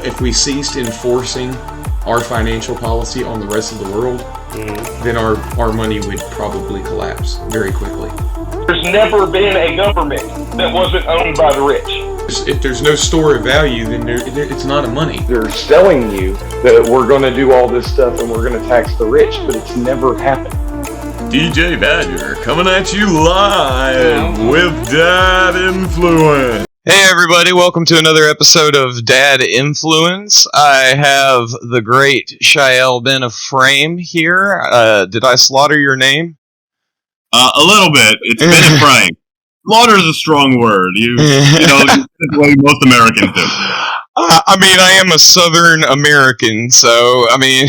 if we ceased enforcing our financial policy on the rest of the world, then our money would probably collapse very quickly. There's never been a government that wasn't owned by the rich. If there's no store of value, then it's not a money. They're selling you that we're going to do all this stuff and we're going to tax the rich, but it's never happened. DJ Badger coming at you live with Dad Influence. Hey everybody, welcome to another episode of Dad Influence. I have the great Shaiel Ben-Ephraim here. Did I slaughter your name? A little bit. It's Ben-Ephraim. Slaughter is a strong word. You know, that's what most Americans do. I mean, I am a Southern American, so, I mean...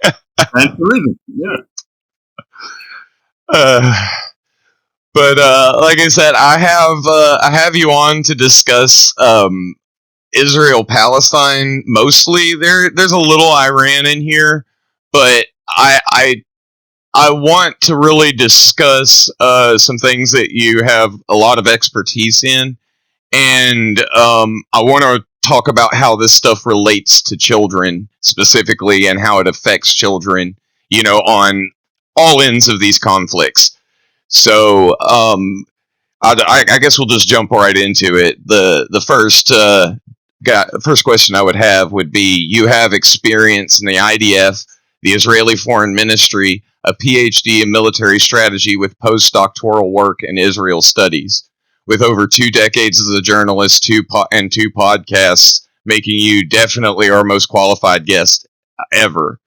That's the reason, yeah. But like I said, I have you on to discuss Israel-Palestine mostly. There's a little Iran in here, but I want to really discuss some things that you have a lot of expertise in, and I want to talk about how this stuff relates to children specifically and how it affects children, you know, on all ends of these conflicts. So I guess we'll just jump right into it. The first question I would have would be: you have experience in the IDF, the Israeli Foreign Ministry, a PhD in military strategy with postdoctoral work in Israel studies, with over 2 decades as a journalist, two podcasts, making you definitely our most qualified guest ever.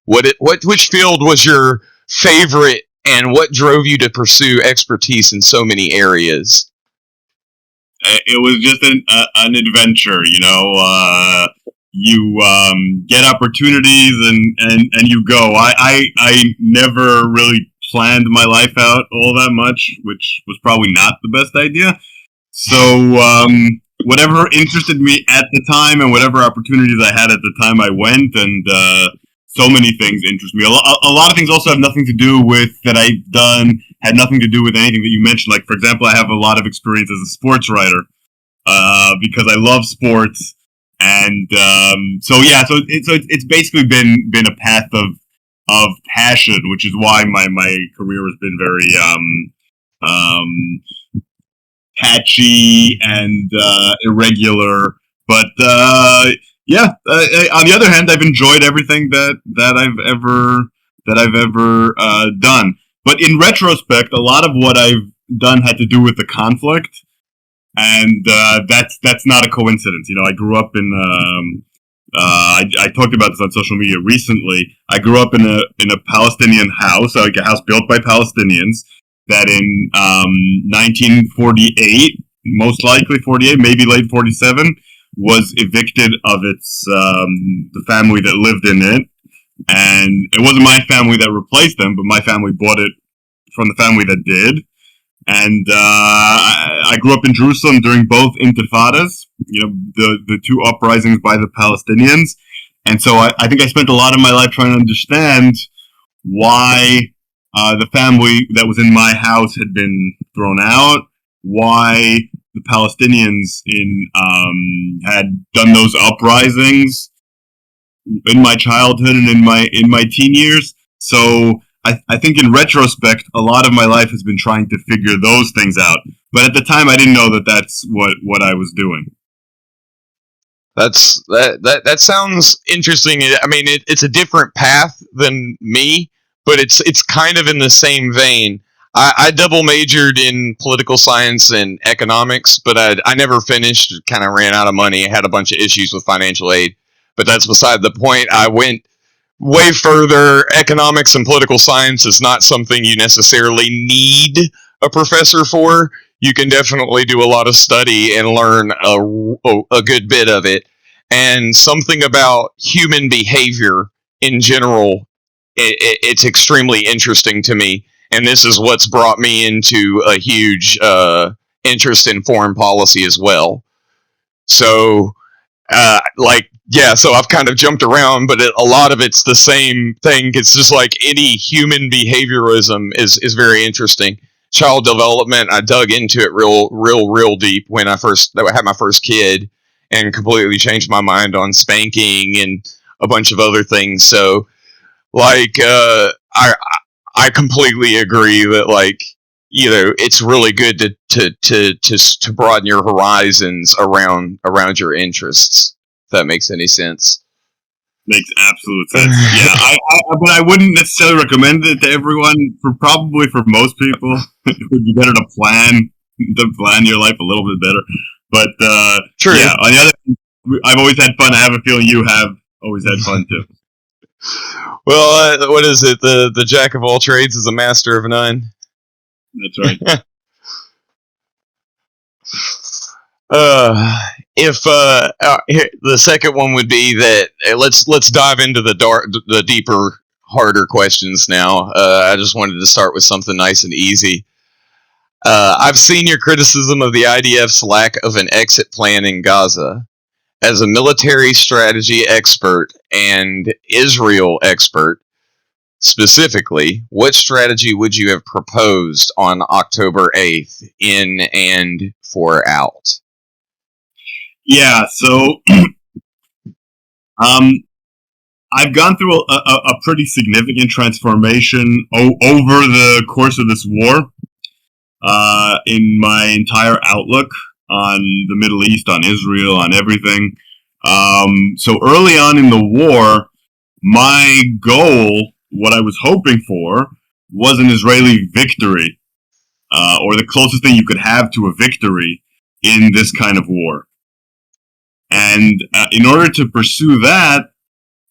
Which field was your favorite, and what drove you to pursue expertise in so many areas? It was just an adventure, you know. You get opportunities and you go. I never really planned my life out all that much, which was probably not the best idea. So whatever interested me at the time and whatever opportunities I had at the time, I went, and so many things interest me. A lot of things also have nothing to do with that I've done, had nothing to do with anything that you mentioned. Like, for example, I have a lot of experience as a sports writer because I love sports. And so it's basically been a path of passion, which is why my career has been very patchy and irregular. But on the other hand, I've enjoyed everything that I've ever done. But in retrospect, a lot of what I've done had to do with the conflict. And that's not a coincidence. You know, I grew up in I talked about this on social media recently. I grew up in a Palestinian house, like a house built by Palestinians, that in 1948, most likely 48, maybe late 47, was evicted of its the family that lived in it. And it wasn't my family that replaced them, but my family bought it from the family that did. And I grew up in Jerusalem during both intifadas, you know, the two uprisings by the Palestinians. And so I think I spent a lot of my life trying to understand why the family that was in my house had been thrown out, why the Palestinians had done those uprisings in my childhood and in my teen years. So I think in retrospect, a lot of my life has been trying to figure those things out. But at the time, I didn't know that that's what I was doing. That sounds interesting. I mean, it's a different path than me, but it's kind of in the same vein. I double majored in political science and economics, but I never finished. Kind of ran out of money. I had a bunch of issues with financial aid, but that's beside the point. I went way further. Economics and political science is not something you necessarily need a professor for. You can definitely do a lot of study and learn a good bit of it. And something about human behavior in general, it's extremely interesting to me. And this is what's brought me into a huge interest in foreign policy as well. So, so I've kind of jumped around, but a lot of it's the same thing. It's just like any human behaviorism is very interesting. Child development, I dug into it real deep when I had my first kid, and completely changed my mind on spanking and a bunch of other things. So, like, I completely agree that, like, it's really good to broaden your horizons around your interests. If that makes any sense. Makes absolute sense. Yeah, but I wouldn't necessarily recommend it to everyone. Probably for most people, it would be better to plan your life a little bit better. But True. Yeah, on the other hand, I've always had fun. I have a feeling you have always had fun too. Well, what is it? The jack of all trades is a master of none. That's right. The second one would be that let's dive into the deeper, harder questions now. I just wanted to start with something nice and easy. I've seen your criticism of the IDF's lack of an exit plan in Gaza. As a military strategy expert and Israel expert, specifically, what strategy would you have proposed on October 8th, in and for out? Yeah, so I've gone through a pretty significant transformation over the course of this war in my entire outlook on the Middle East, on Israel, on everything. So early on in the war, my goal, what I was hoping for, was an Israeli victory, or the closest thing you could have to a victory in this kind of war. And in order to pursue that,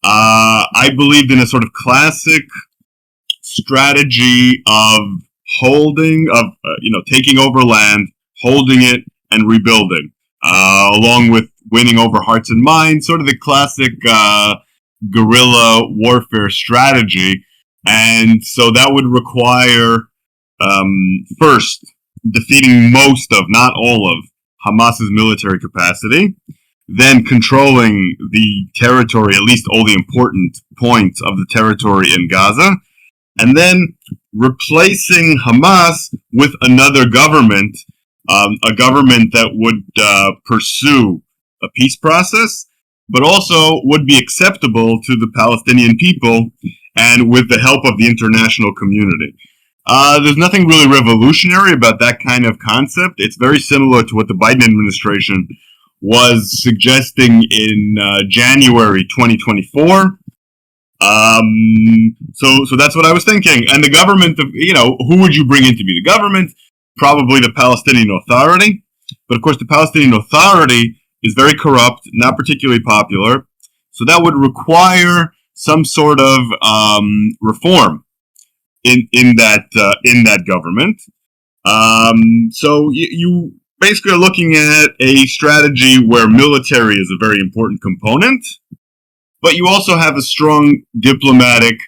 I believed in a sort of classic strategy of taking over land, holding it, and rebuilding, along with winning over hearts and minds, sort of the classic guerrilla warfare strategy. And so that would require, first, defeating most of, not all of, Hamas's military capacity, then controlling the territory, at least all the important points of the territory in Gaza, and then replacing Hamas with another government, a government that would pursue a peace process, but also would be acceptable to the Palestinian people and with the help of the international community. There's nothing really revolutionary about that kind of concept. It's very similar to what the Biden administration was suggesting in January 2024. So that's what I was thinking. And the government, who would you bring in to be the government? Probably the Palestinian Authority. But of course, the Palestinian Authority is very corrupt, not particularly popular. So that would require some sort of reform in that government. So you basically are looking at a strategy where military is a very important component, but you also have a strong diplomatic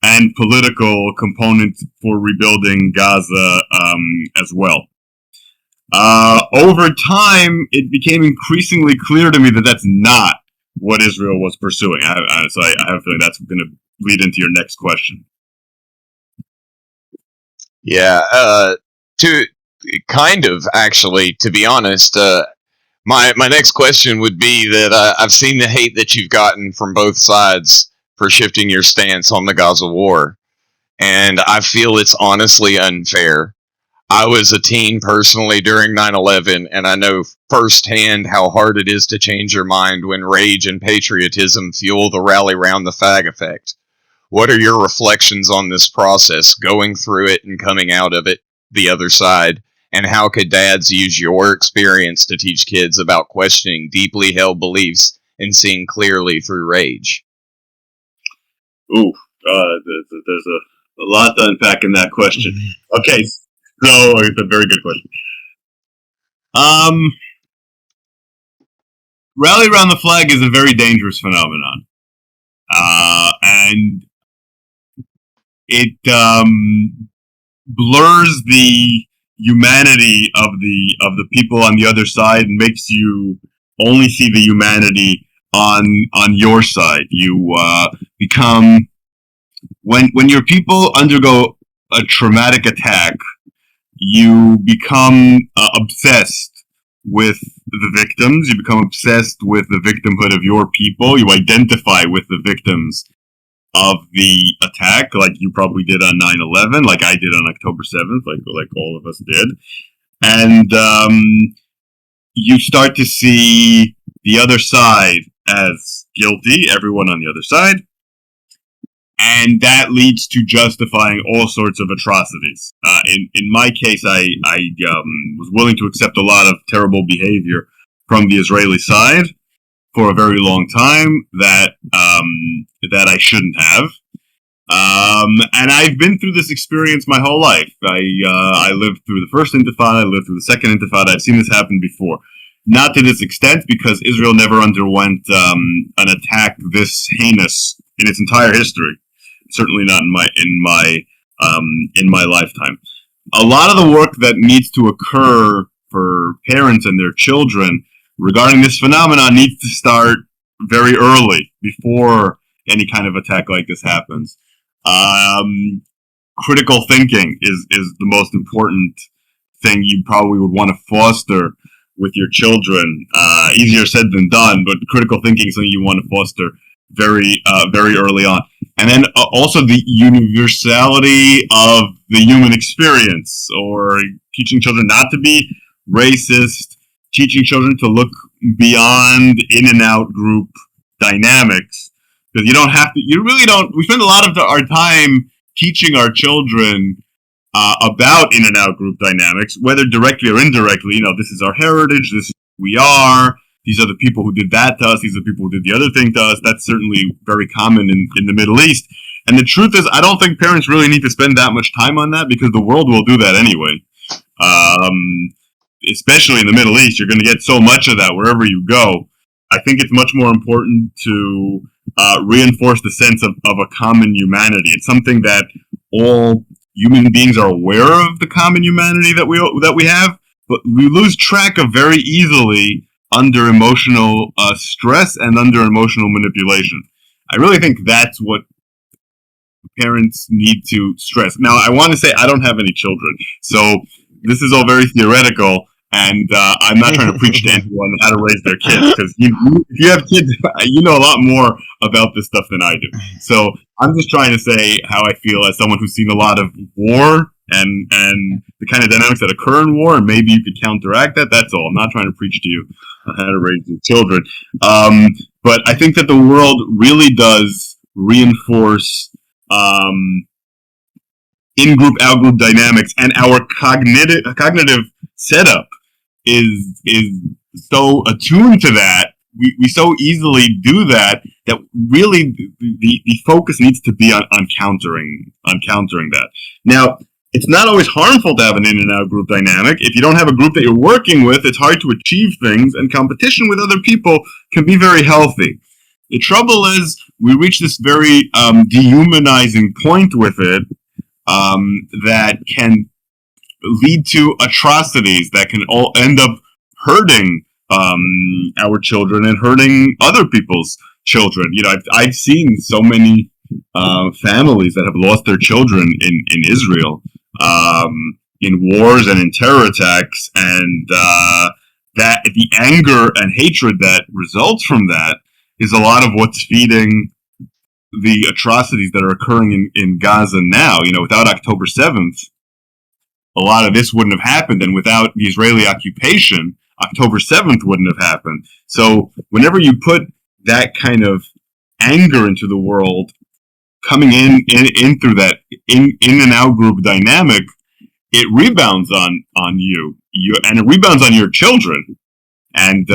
and political component for rebuilding Gaza as well. Over time, it became increasingly clear to me that that's not what Israel was pursuing. So I have a feeling that's going to lead into your next question. Yeah, to be honest, my next question would be that I've seen the hate that you've gotten from both sides for shifting your stance on the Gaza war, and I feel it's honestly unfair. I was a teen personally during 9/11, and I know firsthand how hard it is to change your mind when rage and patriotism fuel the rally round the flag effect. What are your reflections on this process, going through it and coming out of it the other side? And how could dads use your experience to teach kids about questioning deeply held beliefs and seeing clearly through rage? Ooh, there's a lot to unpack in that question. Okay, so it's a very good question. Rally around the flag is a very dangerous phenomenon, and it blurs the humanity of the people on the other side and makes you only see the humanity on your side. You become, when your people undergo a traumatic attack, you become obsessed with the victims. You become obsessed with the victimhood of your people. You identify with the victims of the attack, like you probably did on 9/11, like I did on October 7th, like all of us did. And you start to see the other side as guilty, everyone on the other side, and that leads to justifying all sorts of atrocities. In my case, I was willing to accept a lot of terrible behavior from the Israeli side for a very long time that I shouldn't have. And I've been through this experience my whole life. I lived through the first Intifada, I lived through the second Intifada. I've seen this happen before. Not to this extent, because Israel never underwent an attack this heinous in its entire history. Certainly not in my lifetime. A lot of the work that needs to occur for parents and their children regarding this phenomenon needs to start very early, before any kind of attack like this happens. Critical thinking is the most important thing you probably would want to foster with your children. Easier said than done, but critical thinking is something you want to foster very early on. And then also the universality of the human experience, or teaching children not to be racist, teaching children to look beyond in and out group dynamics. Because we spend a lot of our time teaching our children about in and out group dynamics, whether directly or indirectly. This is our heritage, this is who we are, these are the people who did that to us, these are the people who did the other thing to us. That's certainly very common in the Middle East. And the truth is, I don't think parents really need to spend that much time on that, because the world will do that anyway. Especially in the Middle East, you're going to get so much of that wherever you go. I think it's much more important to reinforce the sense of a common humanity. It's something that all human beings are aware of, the common humanity that we have, but we lose track of very easily under emotional stress and under emotional manipulation. I really think that's what parents need to stress. Now, I want to say I don't have any children, so this is all very theoretical, and I'm not trying to preach to anyone how to raise their kids, because if you have kids, you know a lot more about this stuff than I do. So I'm just trying to say how I feel as someone who's seen a lot of war and the kind of dynamics that occur in war, and maybe you could counteract that. That's all. I'm not trying to preach to you how to raise your children. But I think that the world really does reinforce in-group, out-group dynamics, and our cognitive setup is so attuned to that. We so easily do that really the focus needs to be on countering that. Now, it's not always harmful to have an in and out group dynamic. If you don't have a group that you're working with, it's hard to achieve things, and competition with other people can be very healthy. The trouble is, we reach this very dehumanizing point with it that can lead to atrocities that can all end up hurting our children and hurting other people's children. I've seen so many families that have lost their children in Israel, in wars and in terror attacks, and that the anger and hatred that results from that is a lot of what's feeding the atrocities that are occurring in Gaza now. Without October 7th, a lot of this wouldn't have happened, and without the Israeli occupation, October 7th wouldn't have happened. So whenever you put that kind of anger into the world, coming in through that in and out group dynamic, it rebounds on you, and it rebounds on your children. And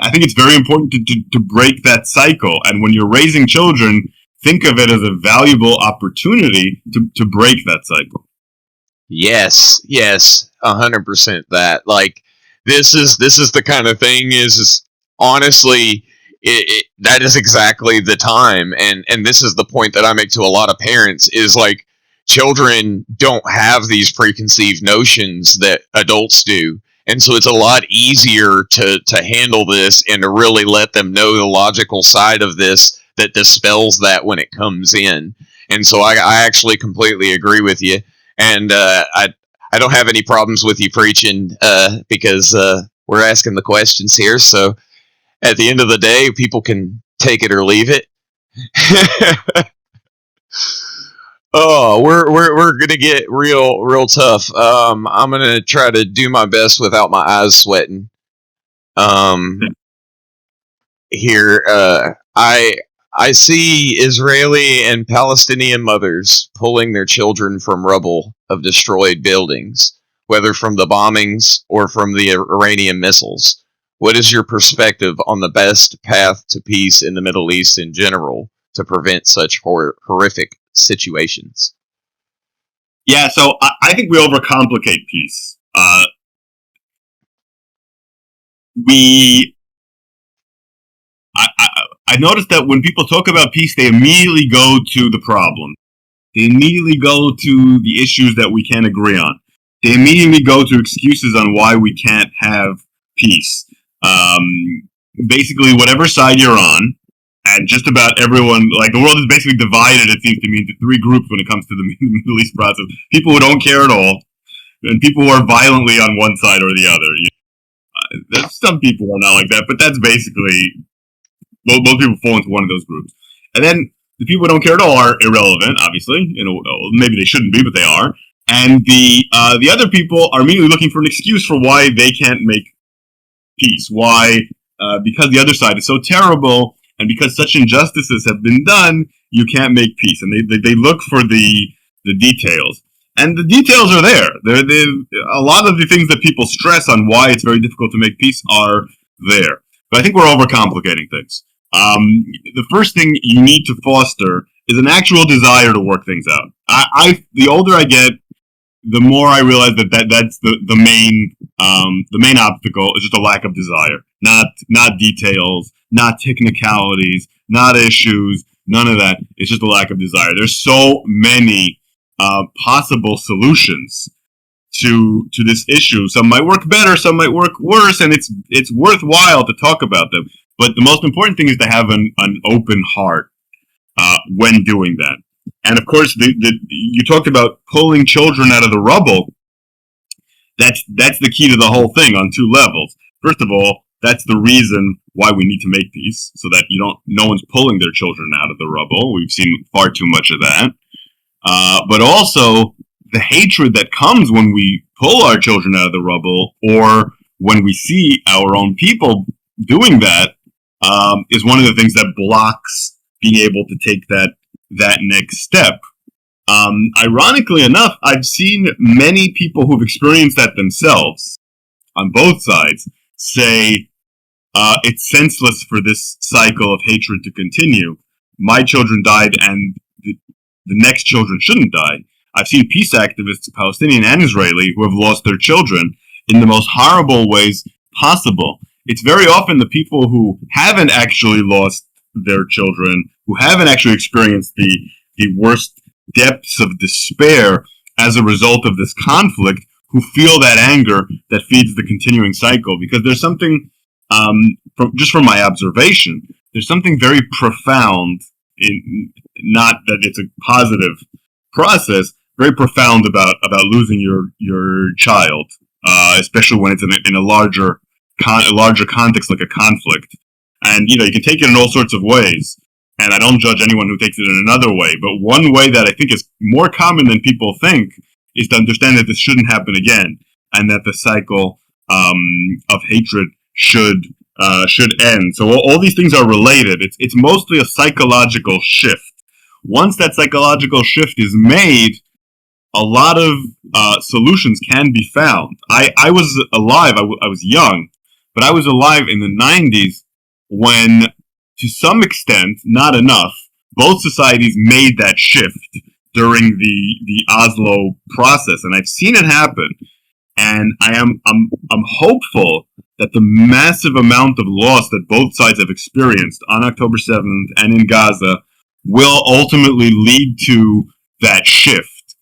I think it's very important to break that cycle. And when you're raising children, think of it as a valuable opportunity to break that cycle. Yes, 100% that. Like, this is the kind of thing is honestly, that is exactly the time. And this is the point that I make to a lot of parents is, like, children don't have these preconceived notions that adults do. And so it's a lot easier to handle this and to really let them know the logical side of this that dispels that when it comes in. And so I actually completely agree with you. And I I don't have any problems with you preaching because we're asking the questions here. So at the end of the day, people can take it or leave it. Oh, we're gonna get real tough. I'm gonna try to do my best without my eyes sweating. Here, I see Israeli and Palestinian mothers pulling their children from rubble of destroyed buildings, whether from the bombings or from the Iranian missiles. What is your perspective on the best path to peace in the Middle East in general to prevent such horrific situations? Yeah, so I think we overcomplicate peace. I noticed that when people talk about peace, they immediately go to the problem. They immediately go to the issues that we can't agree on. They immediately go to excuses on why we can't have peace. Basically, whatever side you're on, and just about everyone, like the world is basically divided, it seems to me, into three groups when it comes to the Middle East process. People who don't care at all, and people who are violently on one side or the other. Some people are not like that, but that's basically, most people fall into one of those groups. And then the people who don't care at all are irrelevant, obviously. Maybe they shouldn't be, but they are. And the other people are immediately looking for an excuse for why they can't make peace. Why? Because the other side is so terrible, and because such injustices have been done, you can't make peace. And they look for the details. And the details are there. A lot of the things that people stress on why it's very difficult to make peace are there. But I think we're overcomplicating things. The first thing you need to foster is an actual desire to work things out. The older I get, the more I realize that's the main obstacle is just a lack of desire. Not details, not technicalities, not issues, none of that. It's just a lack of desire. There's so many possible solutions to this issue. Some might work better, some might work worse, and it's worthwhile to talk about them. But the most important thing is to have an open heart when doing that. And of course, you talked about pulling children out of the rubble. That's the key to the whole thing on two levels. First of all, that's the reason why we need to make peace, so that no one's pulling their children out of the rubble. We've seen far too much of that. But also, the hatred that comes when we pull our children out of the rubble, or when we see our own people doing that, is one of the things that blocks being able to take that next step. Ironically enough, I've seen many people who've experienced that themselves, on both sides, say, it's senseless for this cycle of hatred to continue. My children died, and the next children shouldn't die. I've seen peace activists, Palestinian and Israeli, who have lost their children in the most horrible ways possible. It's very often the people who haven't actually lost their children, who haven't actually experienced the worst depths of despair as a result of this conflict, who feel that anger that feeds the continuing cycle. Because there's something, from my observation, there's something very profound in, not that it's a positive process, very profound about losing your child, especially when it's in a larger context like a conflict. And you can take it in all sorts of ways, and I don't judge anyone who takes it in another way. But one way that I think is more common than people think is to understand that this shouldn't happen again, and that the cycle of hatred should end. So all these things are related. It's mostly a psychological shift. Once that psychological shift is made, a lot of solutions can be found. I was alive. I was young, but I was alive in the 90s when, to some extent, not enough, both societies made that shift during the Oslo process, and I've seen it happen. And I'm hopeful that the massive amount of loss that both sides have experienced on October 7th and in Gaza will ultimately lead to that shift.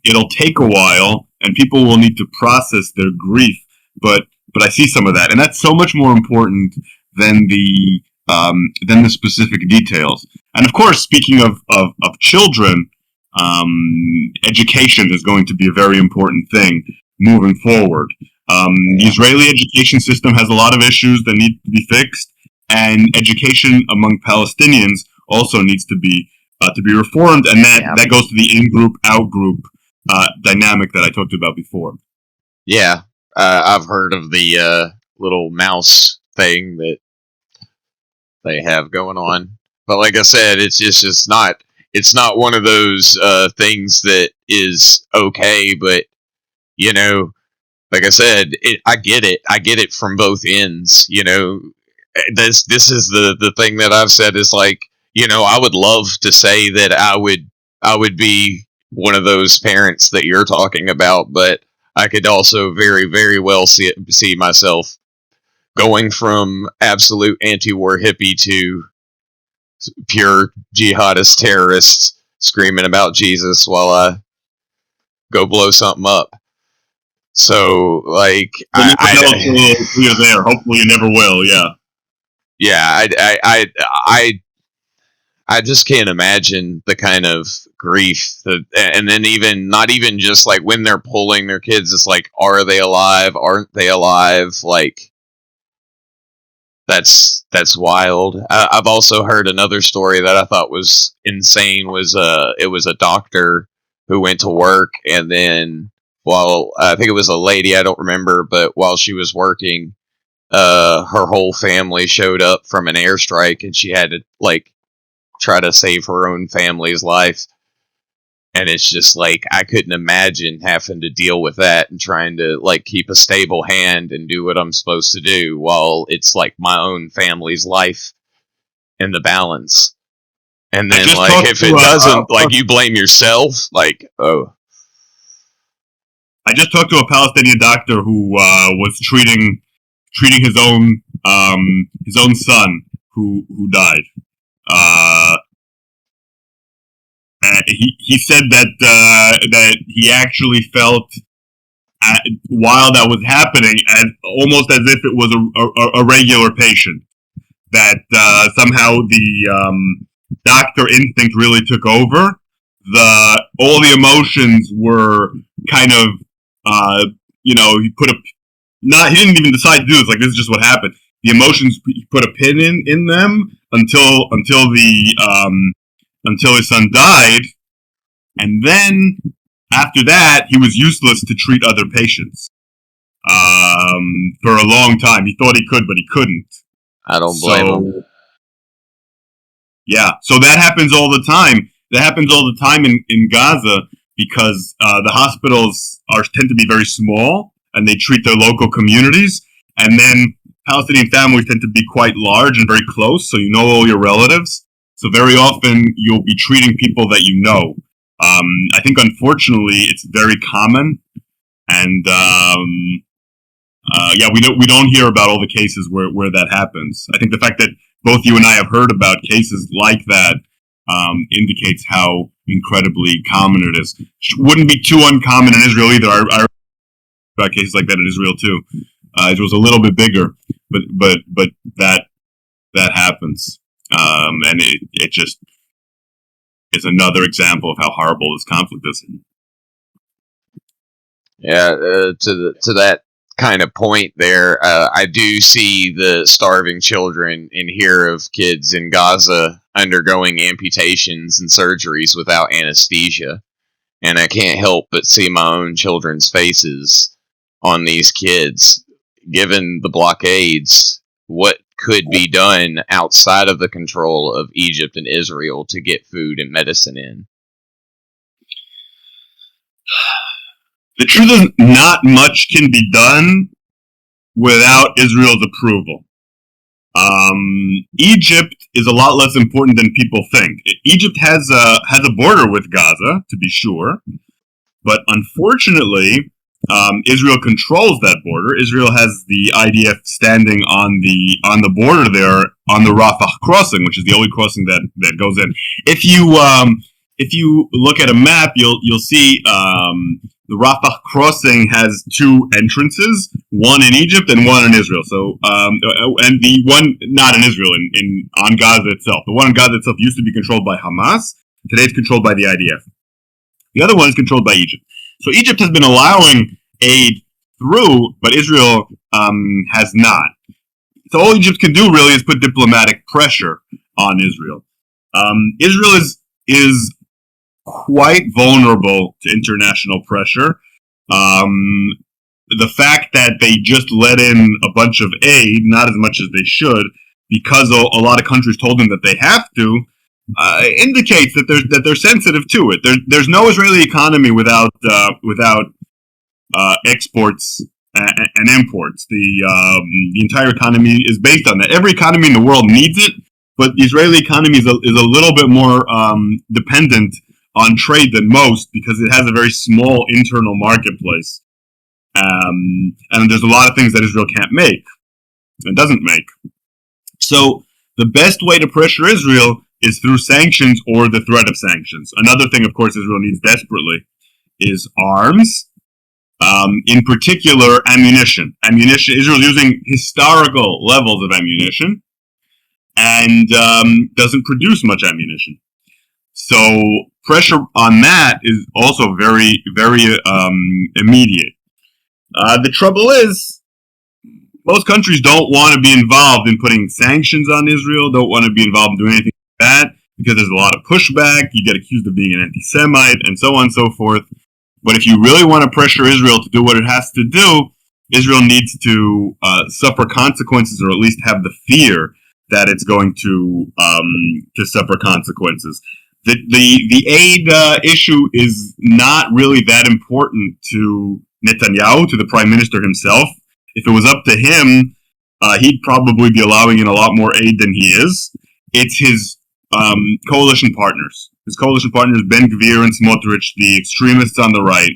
It'll take a while, and people will need to process their grief, but I see some of that, and that's so much more important than the specific details. And of course, speaking of children, Education is going to be a very important thing moving forward. The Israeli education system has a lot of issues that need to be fixed, and education among Palestinians also needs to be reformed, and that goes to the in-group, out-group dynamic that I talked about before. Yeah, I've heard of the little mouse thing that they have going on, but like I said, it's not one of those things that is okay. But you know, like I said, I get it from both ends. You know, this is the thing that I've said is like, you know, I would love to say that I would be one of those parents that you're talking about, but I could also very, very well see myself going from absolute anti-war hippie to pure jihadist terrorist screaming about Jesus while I go blow something up. So, like, you're there. Hopefully, you never will. Yeah. Yeah, I just can't imagine the kind of grief that, and then even not even just like when they're pulling their kids, it's like, are they alive? Aren't they alive? Like, that's wild. I've also heard another story that I thought was insane. It was a doctor who went to work, and then while I think it was a lady, I don't remember, but while she was working, her whole family showed up from an airstrike, and she had to like try to save her own family's life. And it's just like, I couldn't imagine having to deal with that and trying to like keep a stable hand and do what I'm supposed to do while it's like my own family's life in the balance. And then like if it doesn't, like you blame yourself, like, oh. I just talked to a Palestinian doctor who was treating his own son who died. He said that he actually felt while that was happening almost as if it was a regular patient. That somehow the doctor instinct really took over. All the emotions were kind of he didn't even decide to do this. Like, this is just what happened. The emotions, he put a pin in them until his son died, and then after that, he was useless to treat other patients for a long time. He thought he could, but he couldn't. I don't blame him. Yeah, so that happens all the time. That happens all the time in Gaza because the hospitals tend to be very small, and they treat their local communities, and then Palestinian families tend to be quite large and very close, so you know all your relatives. So very often you'll be treating people that you know. I think unfortunately it's very common, and we don't hear about all the cases where that happens. I think the fact that both you and I have heard about cases like that indicates how incredibly common it is. Wouldn't be too uncommon in Israel either. I heard about cases like that in Israel too. Israel's a little bit bigger, but that happens. And it just is another example of how horrible this conflict is. Yeah, to that kind of point there, I do see the starving children and hear of kids in Gaza undergoing amputations and surgeries without anesthesia, and I can't help but see my own children's faces on these kids. Given the blockades, what could be done outside of the control of Egypt and Israel to get food and medicine in? The truth is, not much can be done without Israel's approval. Egypt is a lot less important than people think. Egypt has a border with Gaza, to be sure, but unfortunately, Israel controls that border. Israel has the IDF standing on the border there on the Rafah crossing, which is the only crossing that goes in. If you look at a map, you'll see the Rafah crossing has two entrances, one in Egypt and one in Israel. So and the one not in Israel, on Gaza itself. The one in Gaza itself used to be controlled by Hamas. Today it's controlled by the IDF. The other one is controlled by Egypt. So Egypt has been allowing aid through, but Israel has not. So all Egypt can do really is put diplomatic pressure on Israel. Israel is quite vulnerable to international pressure. The fact that they just let in a bunch of aid, not as much as they should, because a lot of countries told them that they have to, indicates that they're sensitive to it. There's no Israeli economy without exports and imports. The entire economy is based on that. Every economy in the world needs it, but the Israeli economy is a little bit more dependent on trade than most because it has a very small internal marketplace. And there's a lot of things that Israel can't make and doesn't make. So the best way to pressure Israel is through sanctions or the threat of sanctions. Another thing, of course, Israel needs desperately is arms, in particular ammunition. Israel is using historical levels of ammunition and doesn't produce much ammunition. So pressure on that is also very, very immediate. The trouble is, most countries don't want to be involved in putting sanctions on Israel, don't want to be involved in doing anything like that, because there's a lot of pushback, you get accused of being an anti-Semite, and so on and so forth. But if you really want to pressure Israel to do what it has to do, Israel needs to suffer consequences, or at least have the fear that it's going to suffer consequences. The aid issue is not really that important to Netanyahu, to the prime minister himself. If it was up to him, he'd probably be allowing in a lot more aid than he is. It's his coalition partners. His coalition partners, Ben-Gvir and Smotrich, the extremists on the right,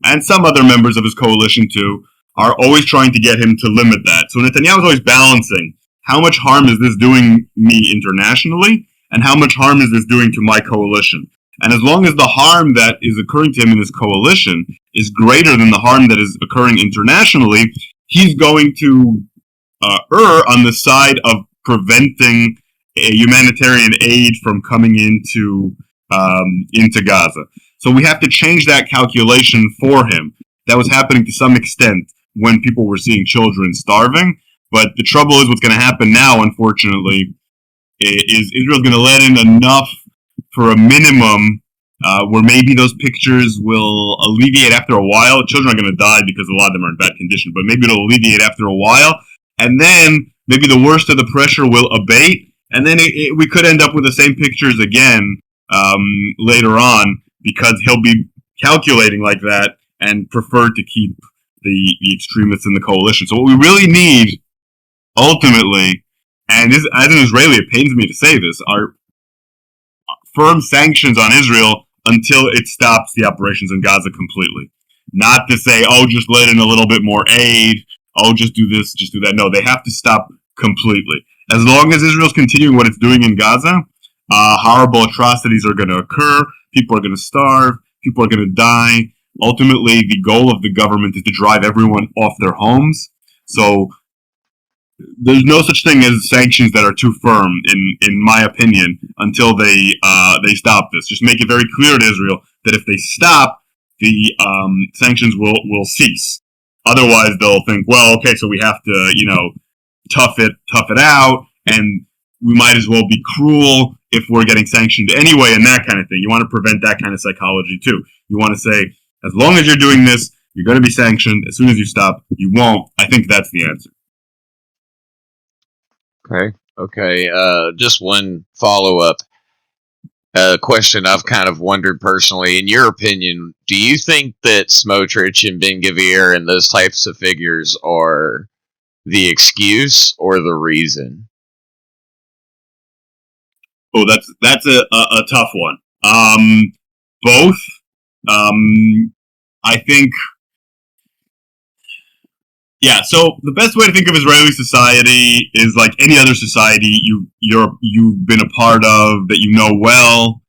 and some other members of his coalition too, are always trying to get him to limit that. So Netanyahu is always balancing how much harm is this doing me internationally, and how much harm is this doing to my coalition. And as long as the harm that is occurring to him in his coalition is greater than the harm that is occurring internationally, he's going to err on the side of preventing a humanitarian aid from coming into Gaza. So we have to change that calculation for him. That was happening to some extent when people were seeing children starving. But the trouble is, what's going to happen now, unfortunately, is Israel's going to let in enough for a minimum where maybe those pictures will alleviate after a while. Children are going to die because a lot of them are in bad condition, but maybe it'll alleviate after a while. And then maybe the worst of the pressure will abate. And then we could end up with the same pictures again later on, because he'll be calculating like that and prefer to keep the extremists in the coalition. So what we really need, ultimately, and this, as an Israeli, it pains me to say this, are firm sanctions on Israel until it stops the operations in Gaza completely. Not to say, oh, just let in a little bit more aid, oh, just do this, just do that. No, they have to stop completely. As long as Israel's continuing what it's doing in Gaza, horrible atrocities are going to occur, people are going to starve, people are going to die. Ultimately, the goal of the government is to drive everyone off their homes. So there's no such thing as sanctions that are too firm, in my opinion, until they stop this. Just make it very clear to Israel that if they stop, the sanctions will cease. Otherwise, they'll think, well, okay, so we have to, tough it out, and we might as well be cruel if we're getting sanctioned anyway, and that kind of thing. You want to prevent that kind of psychology too. You want to say, as long as you're doing this, you're going to be sanctioned. As soon as you stop, you won't. I think that's the answer. Okay. Just one follow-up question I've kind of wondered personally. In your opinion, do you think that Smotrich and Ben-Gvir and those types of figures are the excuse or the reason? Oh, that's a tough one. Both. I think. Yeah. So the best way to think of Israeli society is like any other society you've been a part of, that you know well.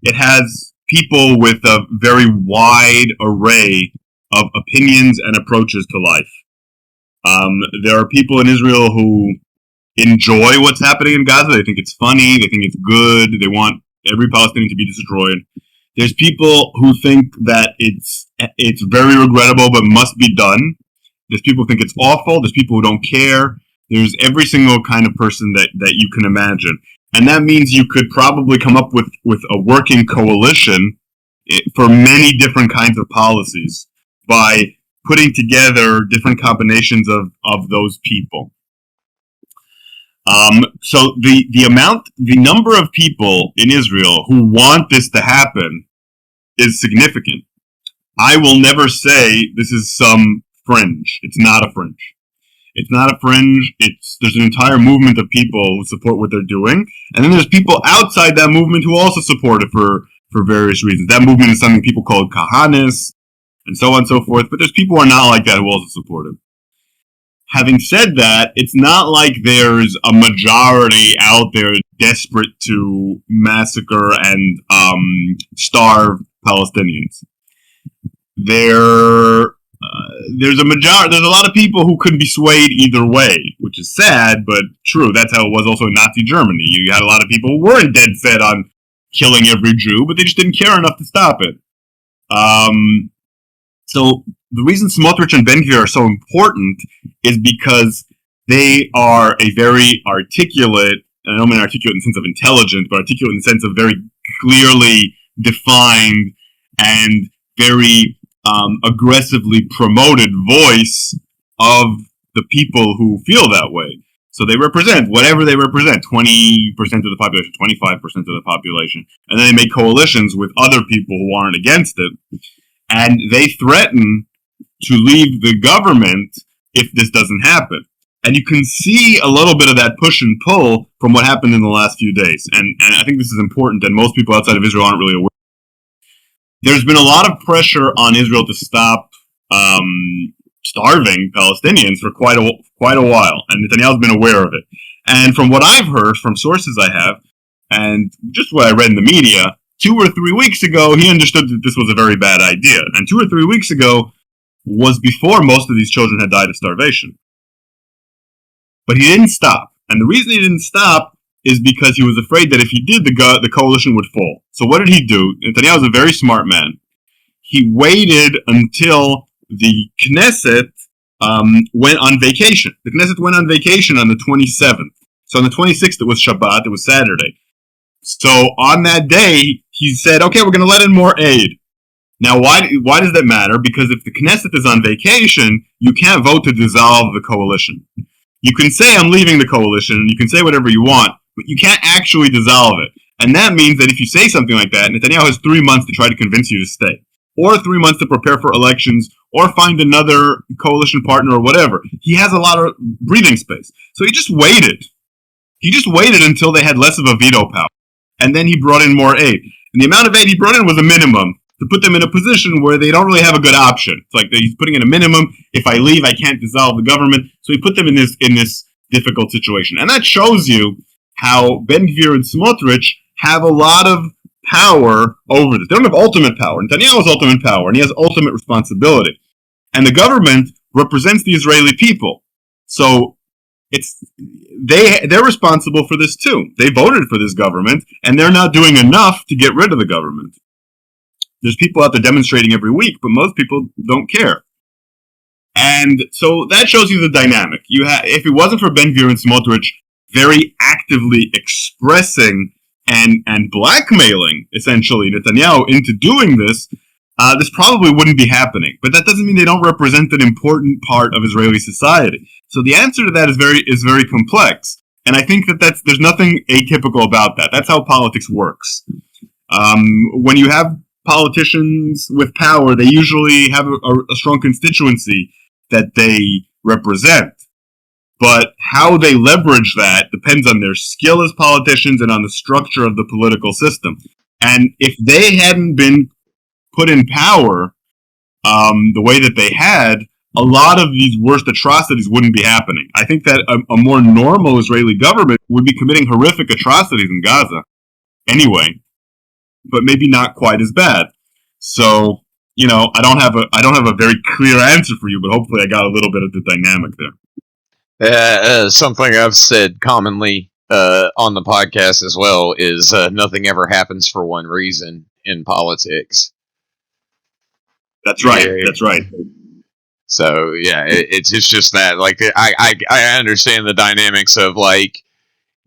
It has people with a very wide array of opinions and approaches to life. There are people in Israel who enjoy what's happening in Gaza. They think it's funny. They think it's good. They want every Palestinian to be destroyed. There's people who think that it's very regrettable but must be done. There's people who think it's awful. There's people who don't care. There's every single kind of person that you can imagine. And that means you could probably come up with a working coalition for many different kinds of policies by putting together different combinations of those people. So the number of people in Israel who want this to happen is significant. I will never say this is some fringe. It's not a fringe. It's not a fringe. There's an entire movement of people who support what they're doing, and then there's people outside that movement who also support it for various reasons. That movement is something people call kahanis, and so on and so forth. But there's people who are not like that who also support it. Having said that, it's not like there's a majority out there desperate to massacre and starve Palestinians. There's a lot of people who could be swayed either way, which is sad, but true. That's how it was also in Nazi Germany. You had a lot of people who weren't dead set on killing every Jew, but they just didn't care enough to stop it. So the reason Smotrich and Ben-Gvir are so important is because they are a very articulate, and I don't mean articulate in the sense of intelligent, but articulate in the sense of very clearly defined and very aggressively promoted voice of the people who feel that way. So they represent whatever they represent, 20% of the population, 25% of the population, and then they make coalitions with other people who aren't against it, and they threaten to leave the government if this doesn't happen. And you can see a little bit of that push and pull from what happened in the last few days. And I think this is important, and most people outside of Israel aren't really aware. There's been a lot of pressure on Israel to stop starving Palestinians for quite a while, and Netanyahu's been aware of it. And from what I've heard from sources I have, and just what I read in the media, 2 or 3 weeks ago, he understood that this was a very bad idea. And 2 or 3 weeks ago was before most of these children had died of starvation. But he didn't stop. And the reason he didn't stop is because he was afraid that if he did, the coalition would fall. So what did he do? Netanyahu was a very smart man. He waited until the Knesset went on vacation. The Knesset went on vacation on the 27th. So on the 26th, it was Shabbat. It was Saturday. So on that day, he said, okay, we're going to let in more aid. Now, why does that matter? Because if the Knesset is on vacation, you can't vote to dissolve the coalition. You can say, I'm leaving the coalition, you can say whatever you want, but you can't actually dissolve it. And that means that if you say something like that, Netanyahu has 3 months to try to convince you to stay, or 3 months to prepare for elections, or find another coalition partner or whatever. He has a lot of breathing space. So he just waited. He just waited until they had less of a veto power. And then he brought in more aid. And the amount of aid he brought in was a minimum to put them in a position where they don't really have a good option. It's like he's putting in a minimum. If I leave, I can't dissolve the government. So he put them in this difficult situation. And that shows you how Ben-Gvir and Smotrich have a lot of power over this. They don't have ultimate power. Netanyahu has ultimate power, and he has ultimate responsibility. And the government represents the Israeli people. So they're responsible for this too. They voted for this government, and they're not doing enough to get rid of the government. There's people out there demonstrating every week, but most people don't care. And so that shows you the dynamic. If it wasn't for Ben-Gvir and Smotrich very actively expressing and blackmailing, essentially, Netanyahu into doing this, this probably wouldn't be happening. But that doesn't mean they don't represent an important part of Israeli society. So the answer to that is very complex. And I think that there's nothing atypical about that. That's how politics works. When you have politicians with power, they usually have a strong constituency that they represent. But how they leverage that depends on their skill as politicians and on the structure of the political system. And if they hadn't been put in power the way that they had, a lot of these worst atrocities wouldn't be happening. I think that a more normal Israeli government would be committing horrific atrocities in Gaza anyway, but maybe not quite as bad. So, I don't have a very clear answer for you, but hopefully I got a little bit of the dynamic there. Something I've said commonly on the podcast as well is nothing ever happens for one reason. in politics. That's right. That's right. So yeah, it's just that like I understand the dynamics of like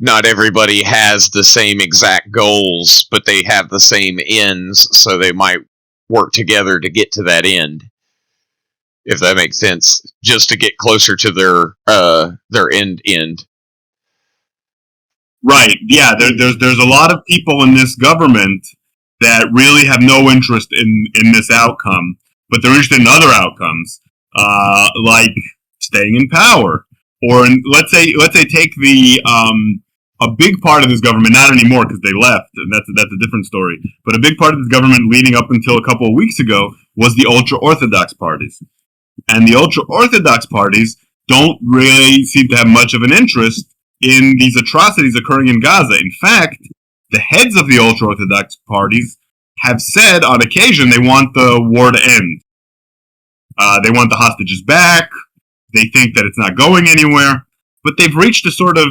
not everybody has the same exact goals, but they have the same ends, so they might work together to get to that end. If that makes sense, just to get closer to their end. Right. Yeah. There's a lot of people in this government that really have no interest in this outcome, but they're interested in other outcomes, like staying in power, or let's say take the a big part of this government, not anymore because they left, and that's a different story. But a big part of this government leading up until a couple of weeks ago was the ultra-Orthodox parties. And the ultra-Orthodox parties don't really seem to have much of an interest in these atrocities occurring in Gaza. In fact, the heads of the ultra-Orthodox parties have said on occasion they want the war to end. They want the hostages back. They think that it's not going anywhere. But they've reached a sort of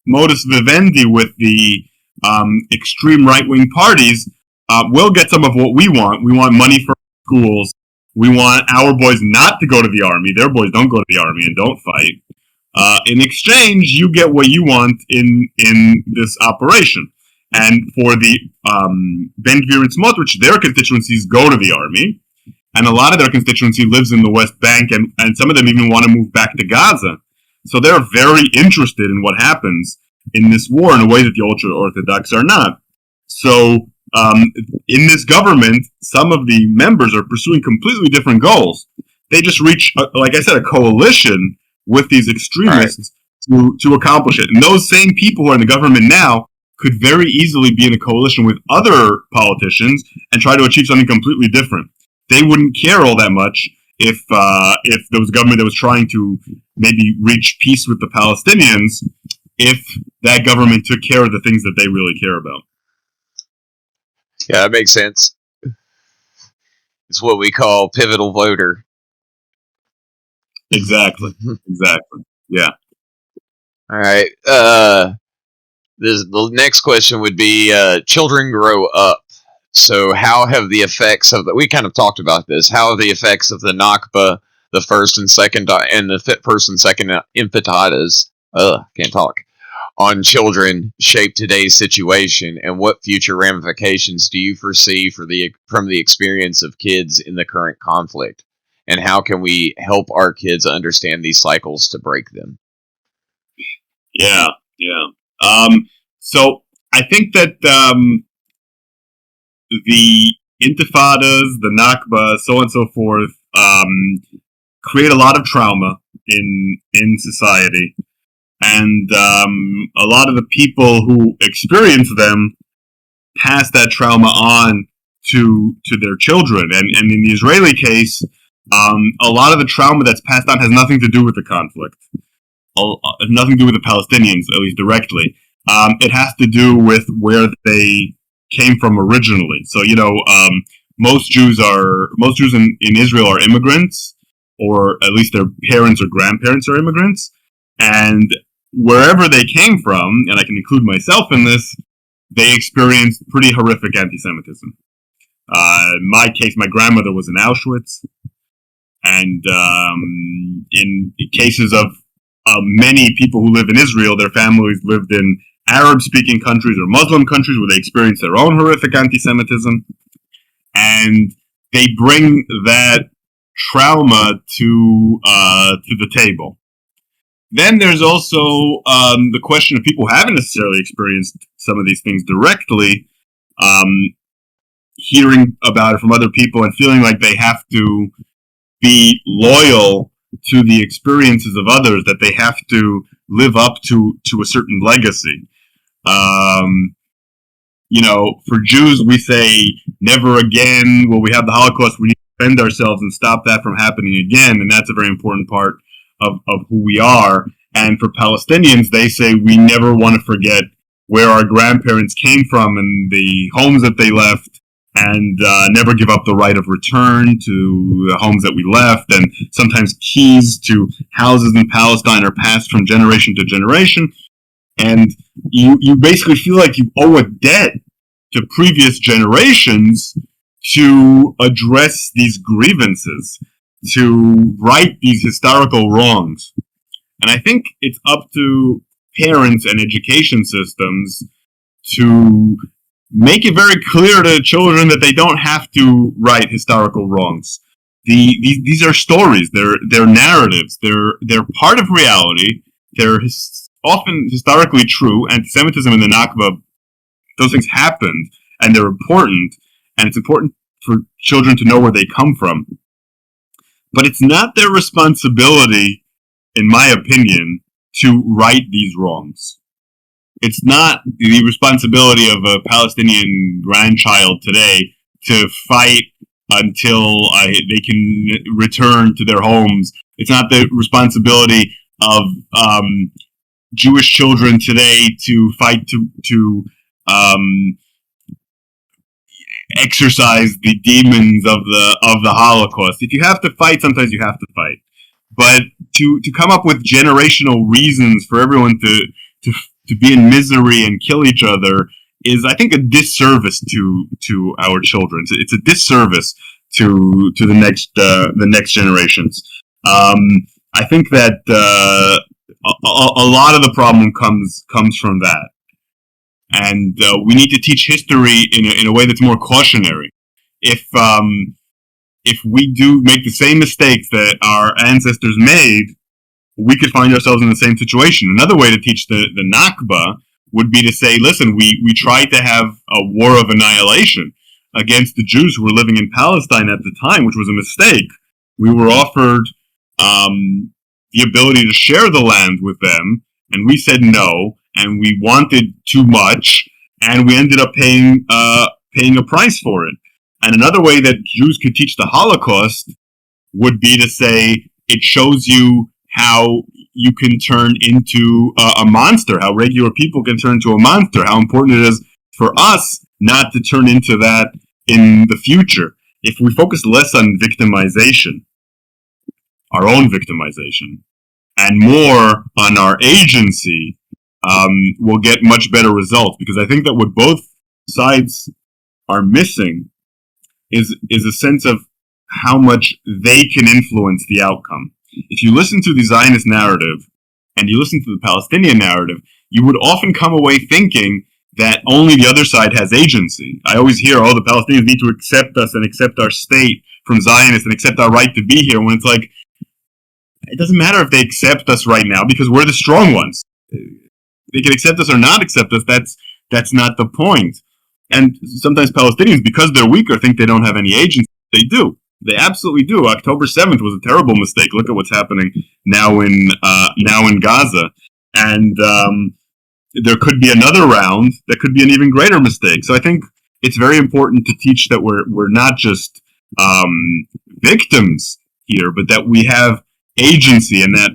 modus vivendi with the extreme right-wing parties. We'll get some of what we want. We want money for schools. We want our boys not to go to the army. Their boys don't go to the army and don't fight. In exchange, you get what you want in this operation. And for the Ben-Gvir and Smotrich, their constituencies go to the army. And a lot of their constituency lives in the West Bank, and some of them even want to move back to Gaza. So they're very interested in what happens in this war in a way that the ultra-Orthodox are not. So in this government, some of the members are pursuing completely different goals. They just reach, like I said, a coalition with these extremists to accomplish it. And those same people who are in the government now could very easily be in a coalition with other politicians and try to achieve something completely different. They wouldn't care all that much if there was a government that was trying to maybe reach peace with the Palestinians, if that government took care of the things that they really care about. Yeah, that makes sense. It's what we call pivotal voter. Exactly. Exactly. Yeah. All right. The next question would be: children grow up. So, how have the effects of we kind of talked about this? How have the effects of the Nakba, the first and second, and the first and second intifada's, can't talk, on children shape today's situation, and what future ramifications do you foresee from the experience of kids in the current conflict? And how can we help our kids understand these cycles to break them? Yeah. So I think that the intifadas, the Nakba, so on and so forth, create a lot of trauma in society. And a lot of the people who experience them pass that trauma on to their children. And in the Israeli case, a lot of the trauma that's passed on has nothing to do with the conflict. Nothing to do with the Palestinians, at least directly. It has to do with where they came from originally. So, most Jews in Israel are immigrants, or at least their parents or grandparents are immigrants. And wherever they came from, and I can include myself in this, they experienced pretty horrific anti-Semitism. In my case, my grandmother was in Auschwitz. And in cases of many people who live in Israel, their families lived in Arab-speaking countries or Muslim countries where they experienced their own horrific anti-Semitism. And they bring that trauma to the table. Then there's also the question of people who haven't necessarily experienced some of these things directly, hearing about it from other people and feeling like they have to be loyal to the experiences of others, that they have to live up to a certain legacy. For Jews, we say, never again will we have the Holocaust. We need to defend ourselves and stop that from happening again. And that's a very important part of who we are. And for Palestinians, they say we never want to forget where our grandparents came from and the homes that they left, and never give up the right of return to the homes that we left. And sometimes keys to houses in Palestine are passed from generation to generation. And you basically feel like you owe a debt to previous generations to address these grievances, to right these historical wrongs. And I think it's up to parents and education systems to make it very clear to children that they don't have to right historical wrongs. These are stories. They're narratives. They're part of reality. They're often historically true. Anti-Semitism and the Nakba, those things happened, and they're important. And it's important for children to know where they come from. But it's not their responsibility, in my opinion, to right these wrongs. It's not the responsibility of a Palestinian grandchild today to fight until they can return to their homes. It's not the responsibility of Jewish children today to fight to exercise the demons of the Holocaust. If you have to fight, sometimes you have to fight. But to come up with generational reasons for everyone to be in misery and kill each other is, I think, a disservice to our children. It's a disservice to the next generations. I think that a lot of the problem comes from that, and we need to teach history in a way that's more cautionary. If we do make the same mistakes that our ancestors made, we could find ourselves in the same situation. Another way to teach the Nakba would be to say, listen, we tried to have a war of annihilation against the Jews who were living in Palestine at the time, which was a mistake. We were offered the ability to share the land with them, and we said no, and we wanted too much, and we ended up paying a price for it. And another way that Jews could teach the Holocaust would be to say, it shows you how you can turn into a monster, how regular people can turn into a monster, how important it is for us not to turn into that in the future. If we focus less on victimization, our own victimization, and more on our agency, we'll get much better results. Because I think that what both sides are missing is a sense of how much they can influence the outcome. If you listen to the Zionist narrative and you listen to the Palestinian narrative, you would often come away thinking that only the other side has agency. I always hear, the Palestinians need to accept us and accept our state from Zionists and accept our right to be here, when it's like, it doesn't matter if they accept us right now because we're the strong ones. They can accept us or not accept us. That's not the point. And sometimes Palestinians, because they're weaker, think they don't have any agency. They do. They absolutely do. October 7th was a terrible mistake. Look at what's happening now in Gaza. And there could be another round that could be an even greater mistake. So I think it's very important to teach that we're not just victims here, but that we have agency, and that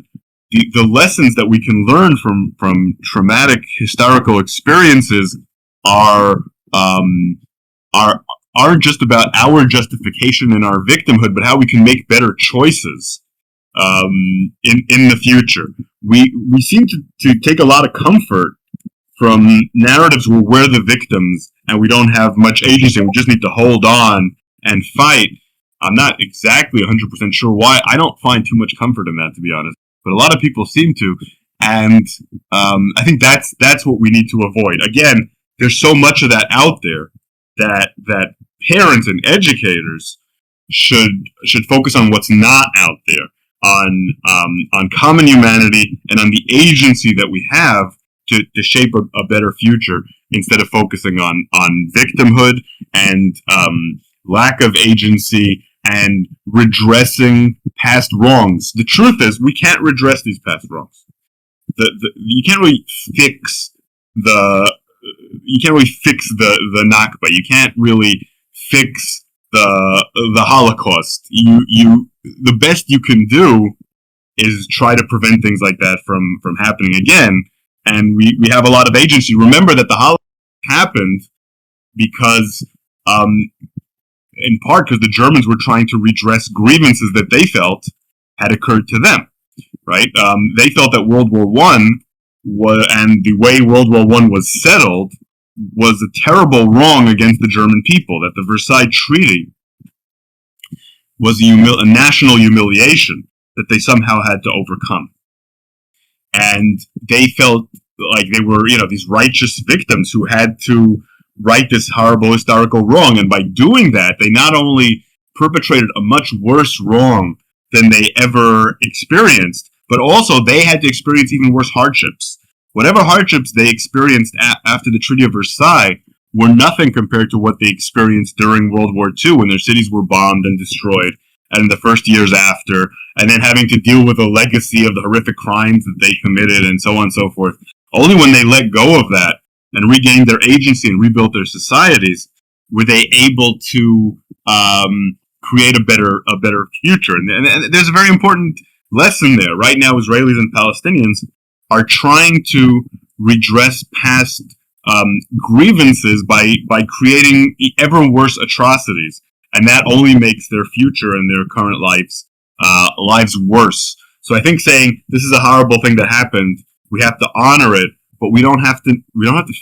the lessons that we can learn from traumatic historical experiences aren't just about our justification and our victimhood, but how we can make better choices in the future. We seem to take a lot of comfort from narratives where we're the victims and we don't have much agency and we just need to hold on and fight. I'm not exactly 100% sure why. I don't find too much comfort in that, to be honest. But a lot of people seem to. And I think that's what we need to avoid. Again, there's so much of that out there that parents and educators should focus on what's not out there, on common humanity and on the agency that we have to shape a better future, instead of focusing on victimhood and lack of agency and redressing past wrongs. The truth is, we can't redress these past wrongs. You can't really fix the Nakba. You can't really fix the Holocaust. The best you can do is try to prevent things like that from happening again. And we have a lot of agency. Remember that the Holocaust happened because, in part, because the Germans were trying to redress grievances that they felt had occurred to them. Right? They felt that World War I and the way World War I was settled was a terrible wrong against the German people, that the Versailles Treaty was a national humiliation that they somehow had to overcome. And they felt like they were, these righteous victims who had to right this horrible historical wrong. And by doing that, they not only perpetrated a much worse wrong than they ever experienced, but also they had to experience even worse hardships. Whatever hardships they experienced after the Treaty of Versailles were nothing compared to what they experienced during World War II, when their cities were bombed and destroyed, and in the first years after, and then having to deal with the legacy of the horrific crimes that they committed, and so on and so forth. Only when they let go of that and regained their agency and rebuilt their societies were they able to create a better future. And there's a very important lesson there. Right now, Israelis and Palestinians are trying to redress past grievances by creating ever worse atrocities, and that only makes their future and their current lives worse. So I think saying this is a horrible thing that happened, we have to honor it, but we don't have to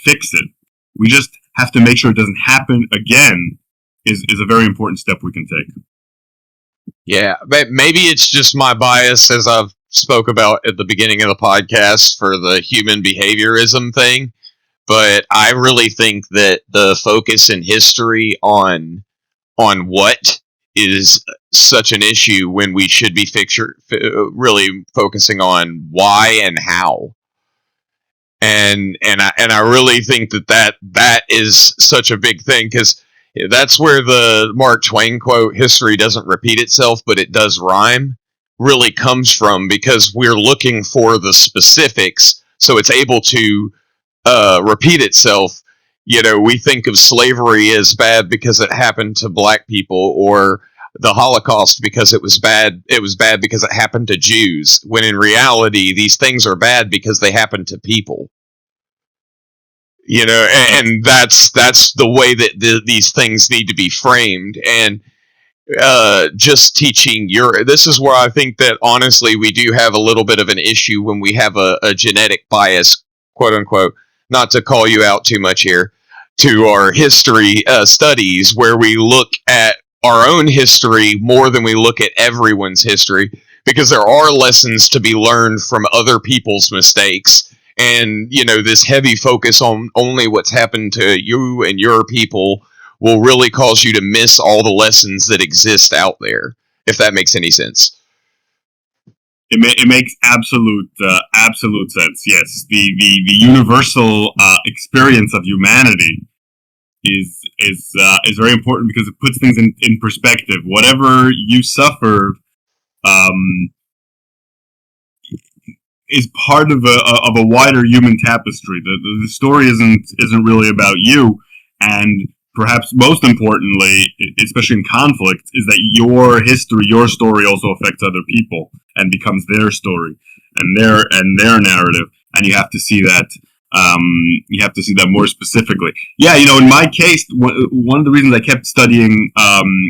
fix it. We just have to make sure it doesn't happen again. Is a very important step we can take. Yeah, but maybe it's just my bias, as I've spoke about at the beginning of the podcast, for the human behaviorism thing. But I really think that the focus in history on what is such an issue, when we should be really focusing on why and how. And I really think that is such a big thing, because that's where the Mark Twain quote, "History doesn't repeat itself, but it does rhyme," really comes from, because we're looking for the specifics so it's able to repeat itself. We think of slavery as bad because it happened to black people, or the Holocaust because it was bad because it happened to Jews, when in reality these things are bad because they happen to people. And that's the way that these things need to be framed. And just teaching this is where I think that honestly we do have a little bit of an issue when we have a genetic bias, quote unquote, not to call you out too much here, to our history studies, where we look at our own history more than we look at everyone's history, because there are lessons to be learned from other people's mistakes. And, this heavy focus on only what's happened to you and your people will really cause you to miss all the lessons that exist out there, if that makes any sense. It makes absolute sense. Yes, the universal experience of humanity is very important, because it puts things in perspective. Whatever you suffered is part of a wider human tapestry. The story isn't really about you, and perhaps most importantly, especially in conflict, is that your history, your story, also affects other people and becomes their story and their narrative, and you have to see that. You have to see that more specifically. Yeah, in my case, one of the reasons I kept studying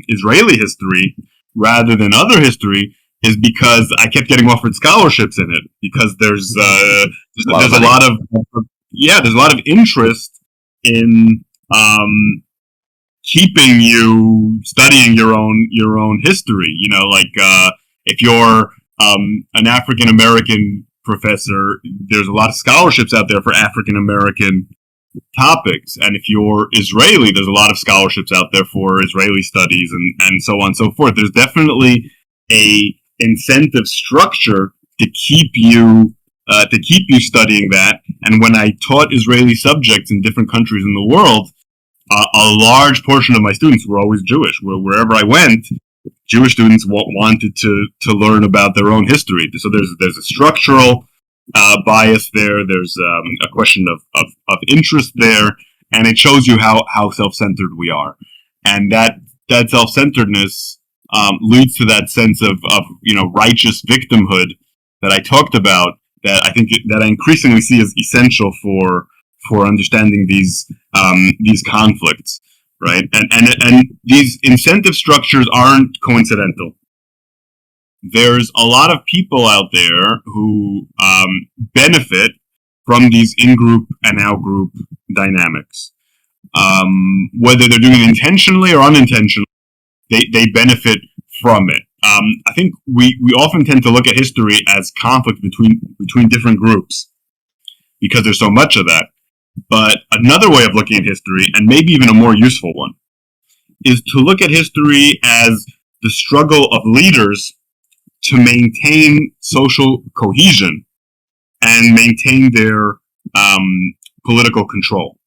Israeli history rather than other history is because I kept getting offered scholarships in it, because there's a lot of interest in keeping you studying your own history. If you're an African American professor, there's a lot of scholarships out there for African American topics, and if you're Israeli, there's a lot of scholarships out there for Israeli studies, and so on and so forth. There's definitely a incentive structure to keep you studying that. And when I taught Israeli subjects in different countries in the world, a large portion of my students were always Jewish. Wherever I went, Jewish students wanted to learn about their own history. So there's a structural bias there. There's a question of interest there, and it shows you how self-centered we are, and that self-centeredness leads to that sense of righteous victimhood that I talked about, that I increasingly see as essential for understanding these conflicts, right? And these incentive structures aren't coincidental. There's a lot of people out there who benefit from these in-group and out-group dynamics. whether they're doing it intentionally or unintentionally, they benefit from it. I think we often tend to look at history as conflict between different groups because there's so much of that. But another way of looking at history, and maybe even a more useful one, is to look at history as the struggle of leaders to maintain social cohesion and maintain their political control.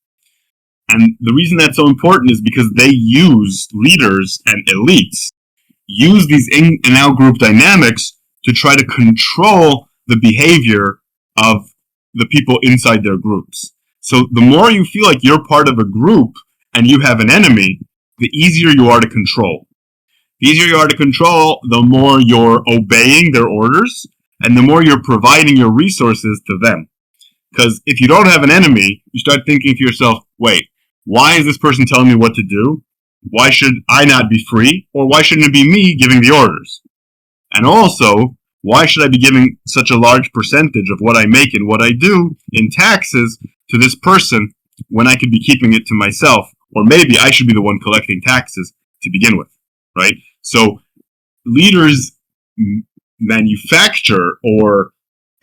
And the reason that's so important is because leaders and elites use these in and out group dynamics to try to control the behavior of the people inside their groups. So the more you feel like you're part of a group and you have an enemy, the easier you are to control. The easier you are to control, the more you're obeying their orders and the more you're providing your resources to them. Because if you don't have an enemy, you start thinking to yourself, wait, why is this person telling me what to do? Why should I not be free? Or why shouldn't it be me giving the orders? And also, why should I be giving such a large percentage of what I make and what I do in taxes to this person when I could be keeping it to myself? Or maybe I should be the one collecting taxes to begin with, right? So leaders manufacture or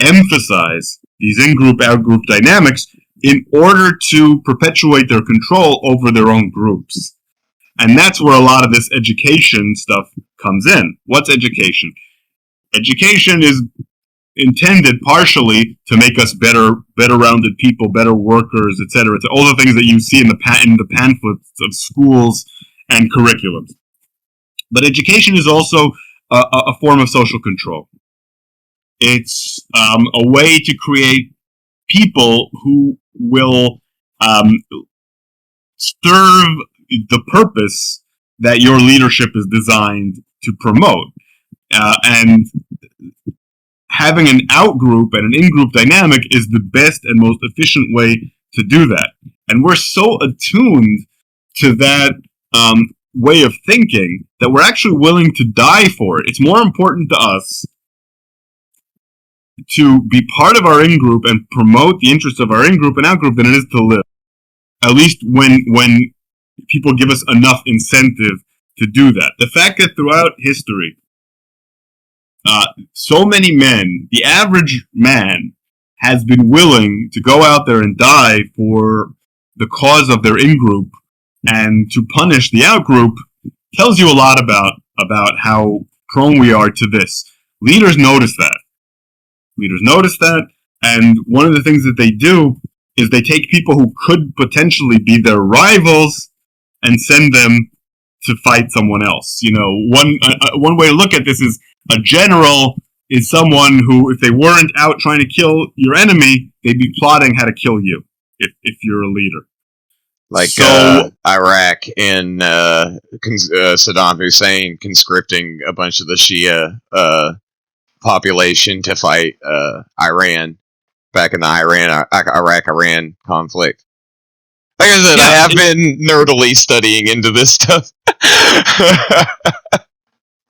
emphasize these in-group, out-group dynamics in order to perpetuate their control over their own groups. And that's where a lot of this education stuff comes in. What's education? Education is intended partially to make us better rounded people, better workers, etc. It's all the things that you see in the pamphlets of schools and curriculums. But education is also a form of social control. It's a way to create people who will serve the purpose that your leadership is designed to promote. And having an out-group and an in-group dynamic is the best and most efficient way to do that. And we're so attuned to that way of thinking that we're actually willing to die for it. It's more important to us to be part of our in-group and promote the interests of our in-group and out-group than it is to live. At least when people give us enough incentive to do that. The fact that throughout history, so many men, the average man, has been willing to go out there and die for the cause of their in-group and to punish the out-group tells you a lot about how prone we are to this. Leaders notice that. And one of the things that they do is they take people who could potentially be their rivals and send them to fight someone else. You know, one way to look at this is a general is someone who, if they weren't out trying to kill your enemy, they'd be plotting how to kill you if you're a leader. Like Iraq and Saddam Hussein conscripting a bunch of the Shia population to fight Iran back in the Iraq-Iran conflict. Like I said, I have been nerdily studying into this stuff.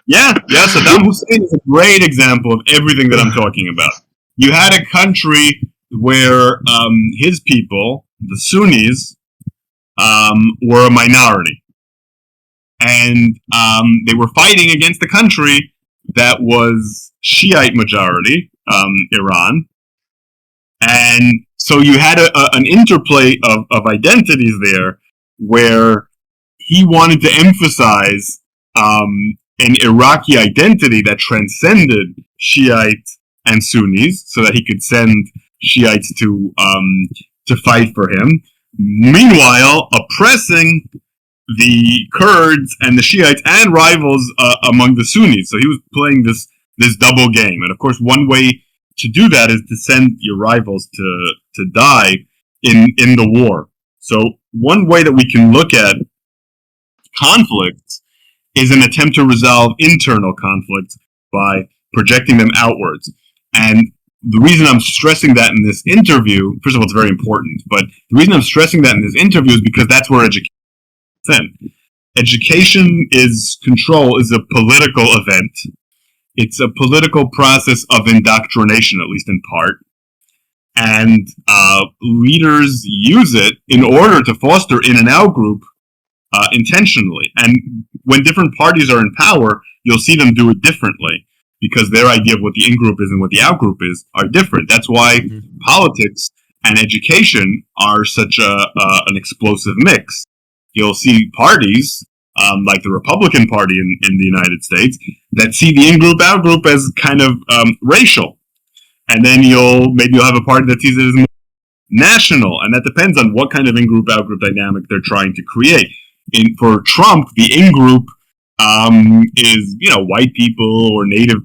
Yeah, Saddam Hussein is a great example of everything that I'm talking about. You had a country where his people, the Sunnis, were a minority. And they were fighting against a country that was Shiite majority, Iran. And so you had an interplay of identities there where he wanted to emphasize an Iraqi identity that transcended Shiite and Sunnis so that he could send Shiites to fight for him. Meanwhile, oppressing the Kurds and the Shiites and rivals among the Sunnis. So he was playing this double game. And of course, one way to do that is to send your rivals to die in the war. So one way that we can look at conflicts is an attempt to resolve internal conflicts by projecting them outwards. And the reason I'm stressing that in this interview, first of all, it's very important, but the reason I'm stressing that in this interview is because that's where education is in. Education is a political event. It's a political process of indoctrination, at least in part. and leaders use it in order to foster in and out group intentionally. And when different parties are in power, you'll see them do it differently because their idea of what the in group is and what the out group is are different. That's why politics and education are such an explosive mix. You'll see parties like the Republican Party in the United States that see the in group out group as kind of racial, and then you'll have a party that sees it as national, and that depends on what kind of in group out group dynamic they're trying to create. For Trump, the in group is white people or Native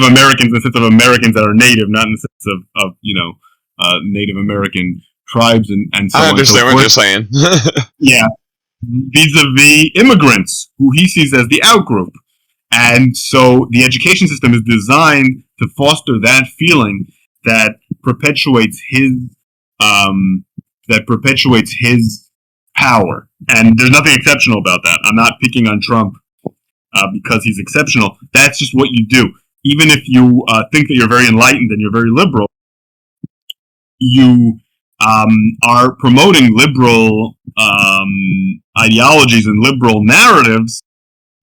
Americans in the sense of Americans that are native, not in the sense of Native American tribes and so on. I understand what you're saying. Yeah, vis-a-vis immigrants who he sees as the out group, and so the education system is designed to foster that feeling that perpetuates his power. And there's nothing exceptional about that. I'm not picking on Trump because he's exceptional. That's just what you do. Even if you think that you're very enlightened and you're very liberal, you are promoting liberal ideologies and liberal narratives,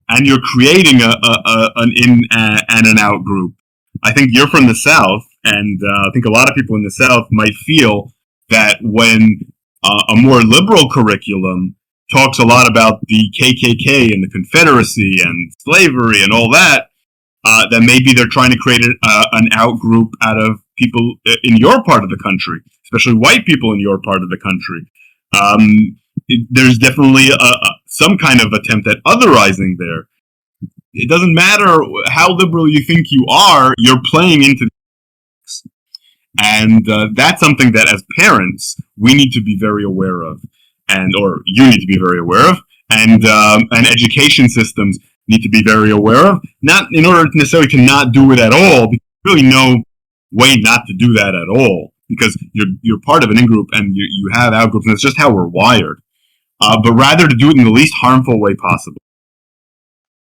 and you're creating an in and an out group. I think you're from the South, and I think a lot of people in the South might feel that when a more liberal curriculum talks a lot about the KKK and the Confederacy and slavery and all that, that maybe they're trying to create an out group out of people in your part of the country, especially white people in your part of the country. There's definitely some kind of attempt at otherizing there. It doesn't matter how liberal you think you are, you're playing into this. And that's something that as parents, we need to be very aware of, or you need to be very aware of, and education systems need to be very aware of, not in order necessarily to not do it at all, because there's really no way not to do that at all, because you're part of an in-group and you have out-groups, and it's just how we're wired, but rather to do it in the least harmful way possible.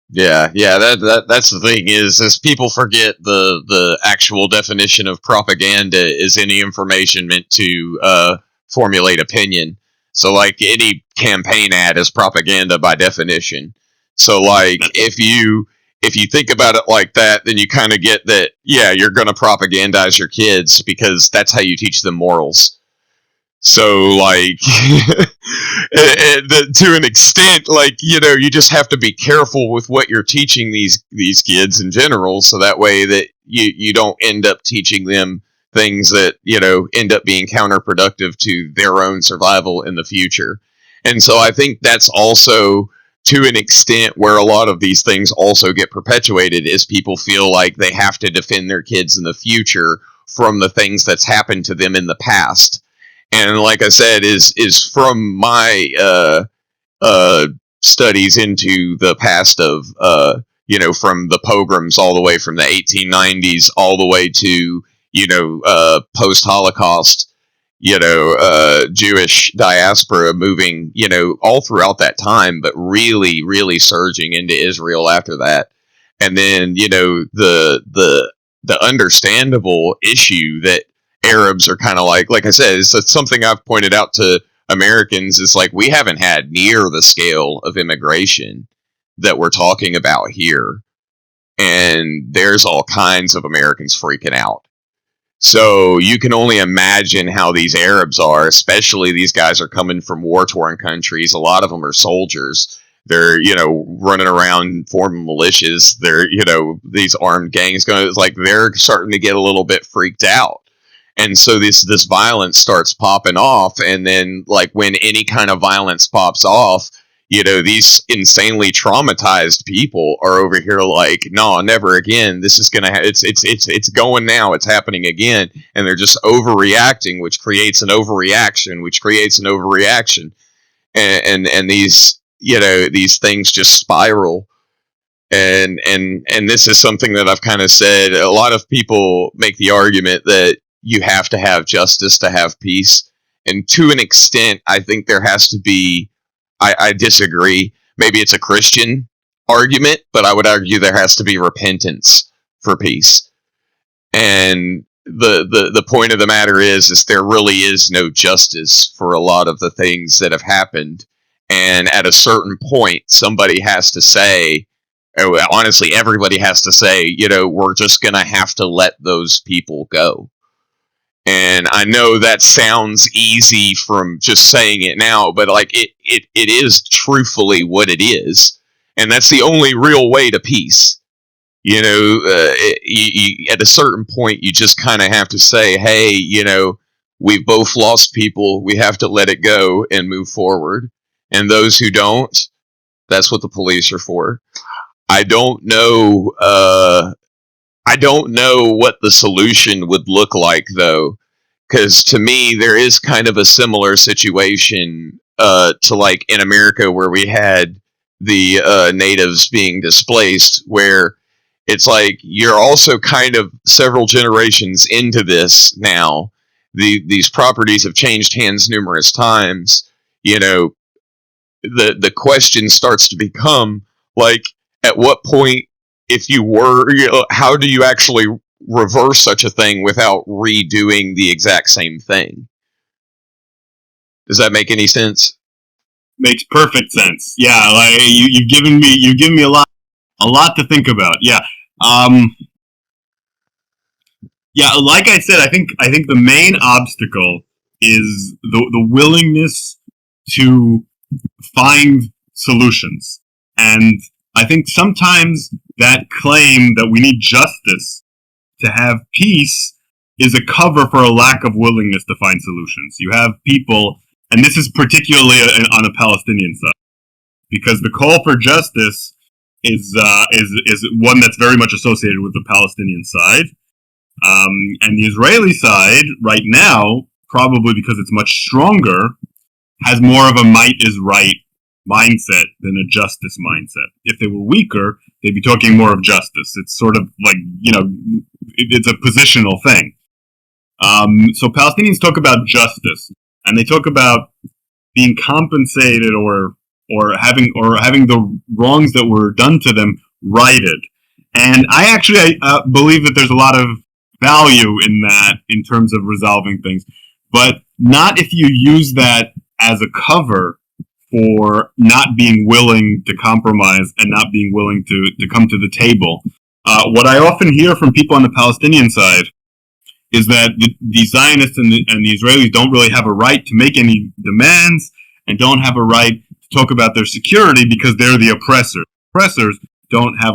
Yeah, that's the thing is people forget the actual definition of propaganda is any information meant to formulate opinion. So like any campaign ad is propaganda by definition. So like if you think about it like that, then you kind of get that, yeah, you're going to propagandize your kids because that's how you teach them morals. So, like, to an extent, like, you just have to be careful with what you're teaching these kids in general, so that way that you don't end up teaching them things that, end up being counterproductive to their own survival in the future. And so I think that's also, to an extent, where a lot of these things also get perpetuated, is people feel like they have to defend their kids in the future from the things that's happened to them in the past. And like I said, is from my studies into the past of from the pogroms all the way from the 1890s all the way to post-Holocaust Jewish diaspora moving all throughout that time, but really really surging into Israel after that. And then the understandable issue that Arabs are kind of like I said, it's something I've pointed out to Americans, is like, we haven't had near the scale of immigration that we're talking about here. And there's all kinds of Americans freaking out. So you can only imagine how these Arabs are, especially these guys are coming from war-torn countries. A lot of them are soldiers. They're, running around forming militias. They're, these armed gangs they're starting to get a little bit freaked out. And so this violence starts popping off, and then like when any kind of violence pops off, these insanely traumatized people are over here like, no, never again. This is gonna it's going now. It's happening again, and they're just overreacting, which creates an overreaction, and these these things just spiral. And this is something that I've kind of said. A lot of people make the argument that you have to have justice to have peace. And to an extent, I think there has to be, I disagree. Maybe it's a Christian argument, but I would argue there has to be repentance for peace. And the point of the matter is there really is no justice for a lot of the things that have happened. And at a certain point, somebody has to say, honestly, everybody has to say, we're just going to have to let those people go. And I know that sounds easy from just saying it now, but like it is truthfully what it is. And that's the only real way to peace. At a certain point, you just kind of have to say, hey, we've both lost people. We have to let it go and move forward. And those who don't, that's what the police are for. I don't know what the solution would look like, though, because to me, there is kind of a similar situation to like in America where we had the natives being displaced, where it's like you're also kind of several generations into this now. These properties have changed hands numerous times. The question starts to become like, at what point, if you were, how do you actually reverse such a thing without redoing the exact same thing? Does that make any sense? Makes perfect sense. Yeah, like you've given me a lot to think about. Yeah. Yeah, like I said, I think the main obstacle is the willingness to find solutions. And I think sometimes that claim that we need justice to have peace is a cover for a lack of willingness to find solutions. You have people, and this is particularly on the Palestinian side, because the call for justice is one that's very much associated with the Palestinian side. And the Israeli side, right now, probably because it's much stronger, has more of a might is right mindset than a justice mindset. If they were weaker, they'd be talking more of justice. It's sort of like, it's a positional thing. So Palestinians talk about justice, and they talk about being compensated or having the wrongs that were done to them righted. And I actually believe that there's a lot of value in that in terms of resolving things, but not if you use that as a cover for not being willing to compromise and not being willing to come to the table. What I often hear from people on the Palestinian side is that the Zionists and the Israelis don't really have a right to make any demands and don't have a right to talk about their security because they're the oppressors. Oppressors don't have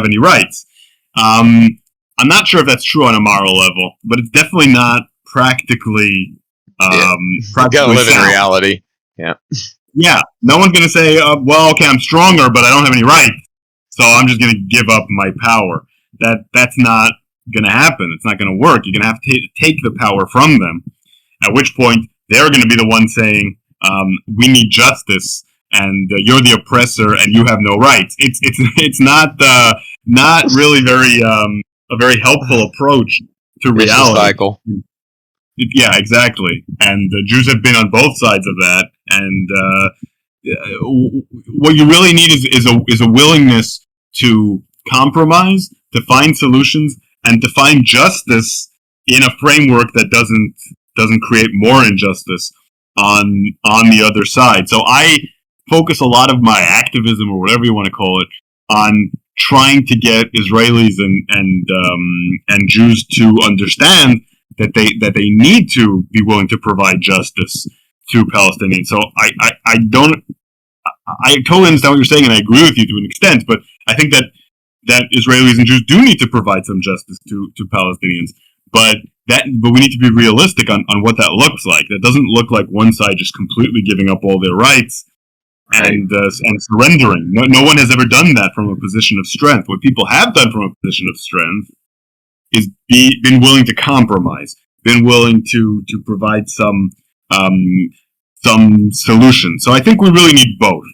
any rights. I'm not sure if that's true on a moral level, but it's definitely not practically gotta live in reality. Yeah. Yeah. No one's gonna say, well, okay, I'm stronger, but I don't have any rights, so I'm just gonna give up my power. That's not gonna happen. It's not gonna work. You're gonna have to take the power from them. At which point they're gonna be the one saying, we need justice, and you're the oppressor, and you have no rights. It's not really a very helpful approach to reality. Cycle. Yeah, exactly. And Jews have been on both sides of that. And what you really need is a willingness to compromise, to find solutions, and to find justice in a framework that doesn't create more injustice on the other side. So I focus a lot of my activism, or whatever you want to call it, on trying to get Israelis and Jews to understand that they need to be willing to provide justice to Palestinians. So I totally understand what you're saying, and I agree with you to an extent, but I think that Israelis and Jews do need to provide some justice to Palestinians. But we need to be realistic on what that looks like. That doesn't look like one side just completely giving up all their rights and surrendering. No one has ever done that from a position of strength. What people have done from a position of strength is been willing to compromise, been willing to provide some solution. So I think we really need both.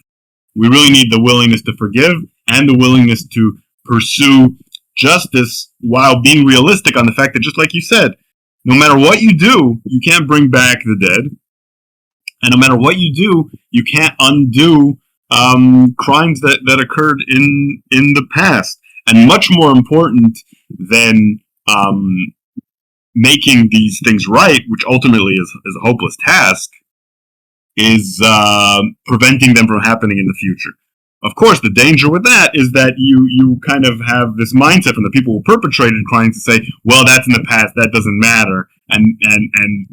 We really need the willingness to forgive and the willingness to pursue justice while being realistic on the fact that, just like you said, no matter what you do, you can't bring back the dead. And no matter what you do, you can't undo crimes that occurred in the past. And much more important than making these things right, which ultimately is a hopeless task, is preventing them from happening in the future. Of course, the danger with that is that you kind of have this mindset from the people who perpetrated crimes to say, well, that's in the past, that doesn't matter, and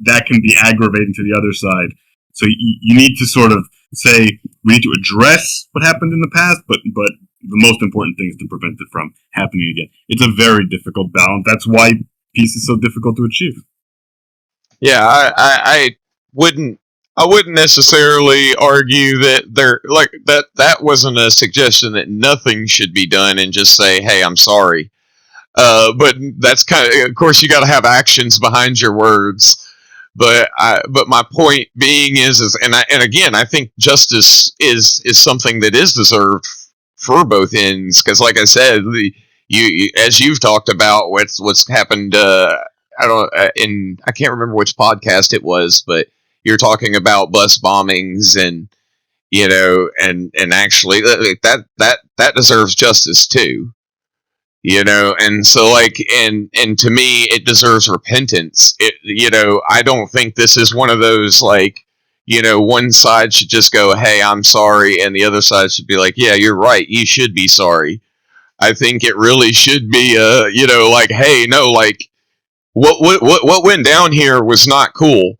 that can be aggravating to the other side. So you need to sort of say, we need to address what happened in the past, but the most important thing is to prevent it from happening again. It's a very difficult balance. That's why peace is so difficult to achieve. Yeah, I wouldn't necessarily argue that that wasn't a suggestion that nothing should be done and just say, hey, I'm sorry. But that's of course, you got to have actions behind your words. But my point being is and again, I think justice is something that is deserved for both ends, because, like I said, you as you've talked about what's happened. I can't remember which podcast it was, but you're talking about bus bombings and and actually that deserves justice too. And so and to me it deserves repentance. I don't think this is one of those one side should just go, hey, I'm sorry, and the other side should be like, yeah, you're right, you should be sorry. I think it really should be hey, no, what went down here was not cool.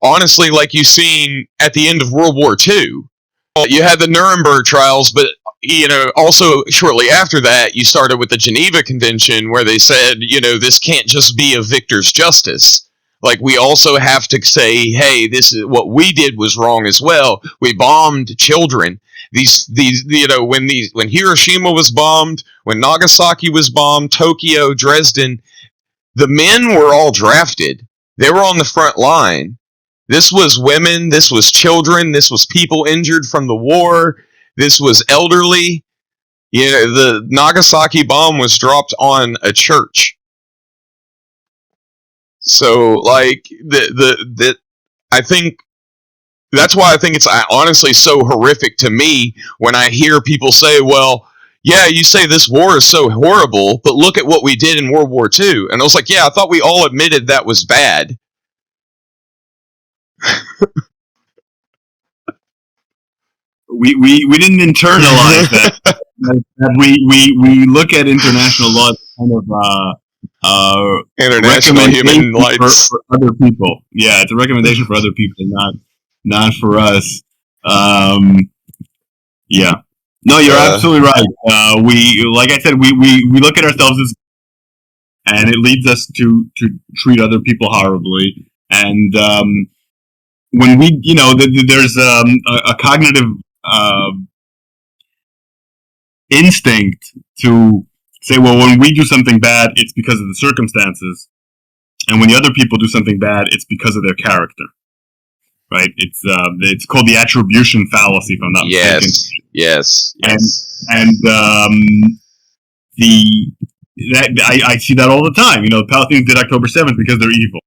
Honestly, you seen at the end of World War II, you had the Nuremberg trials, but also shortly after that, you started with the Geneva Convention, where they said, this can't just be a victor's justice. We also have to say, hey, this is what we did was wrong as well. We bombed children. When Hiroshima was bombed, when Nagasaki was bombed, Tokyo, Dresden, the men were all drafted. They were on the front line. This was women, this was children, this was people injured from the war, this was elderly. The Nagasaki bomb was dropped on a church. So, I think that's why I think it's honestly so horrific to me when I hear people say, well, yeah, you say this war is so horrible, but look at what we did in World War II. And I was like, yeah, I thought we all admitted that was bad. We didn't internalize that. we look at international law as kind of international human rights for other people. Yeah, it's a recommendation for other people, not for us. Yeah. No, you're absolutely right. We, like I said, we look at ourselves as, and it leads us to treat other people horribly. And when we, there's a cognitive instinct to say, well, when we do something bad, it's because of the circumstances, and when the other people do something bad, it's because of their character. Right? It's called the attribution fallacy, if I'm not mistaken. Yes. And I see that all the time. The Palestinians did October 7th because they're evil.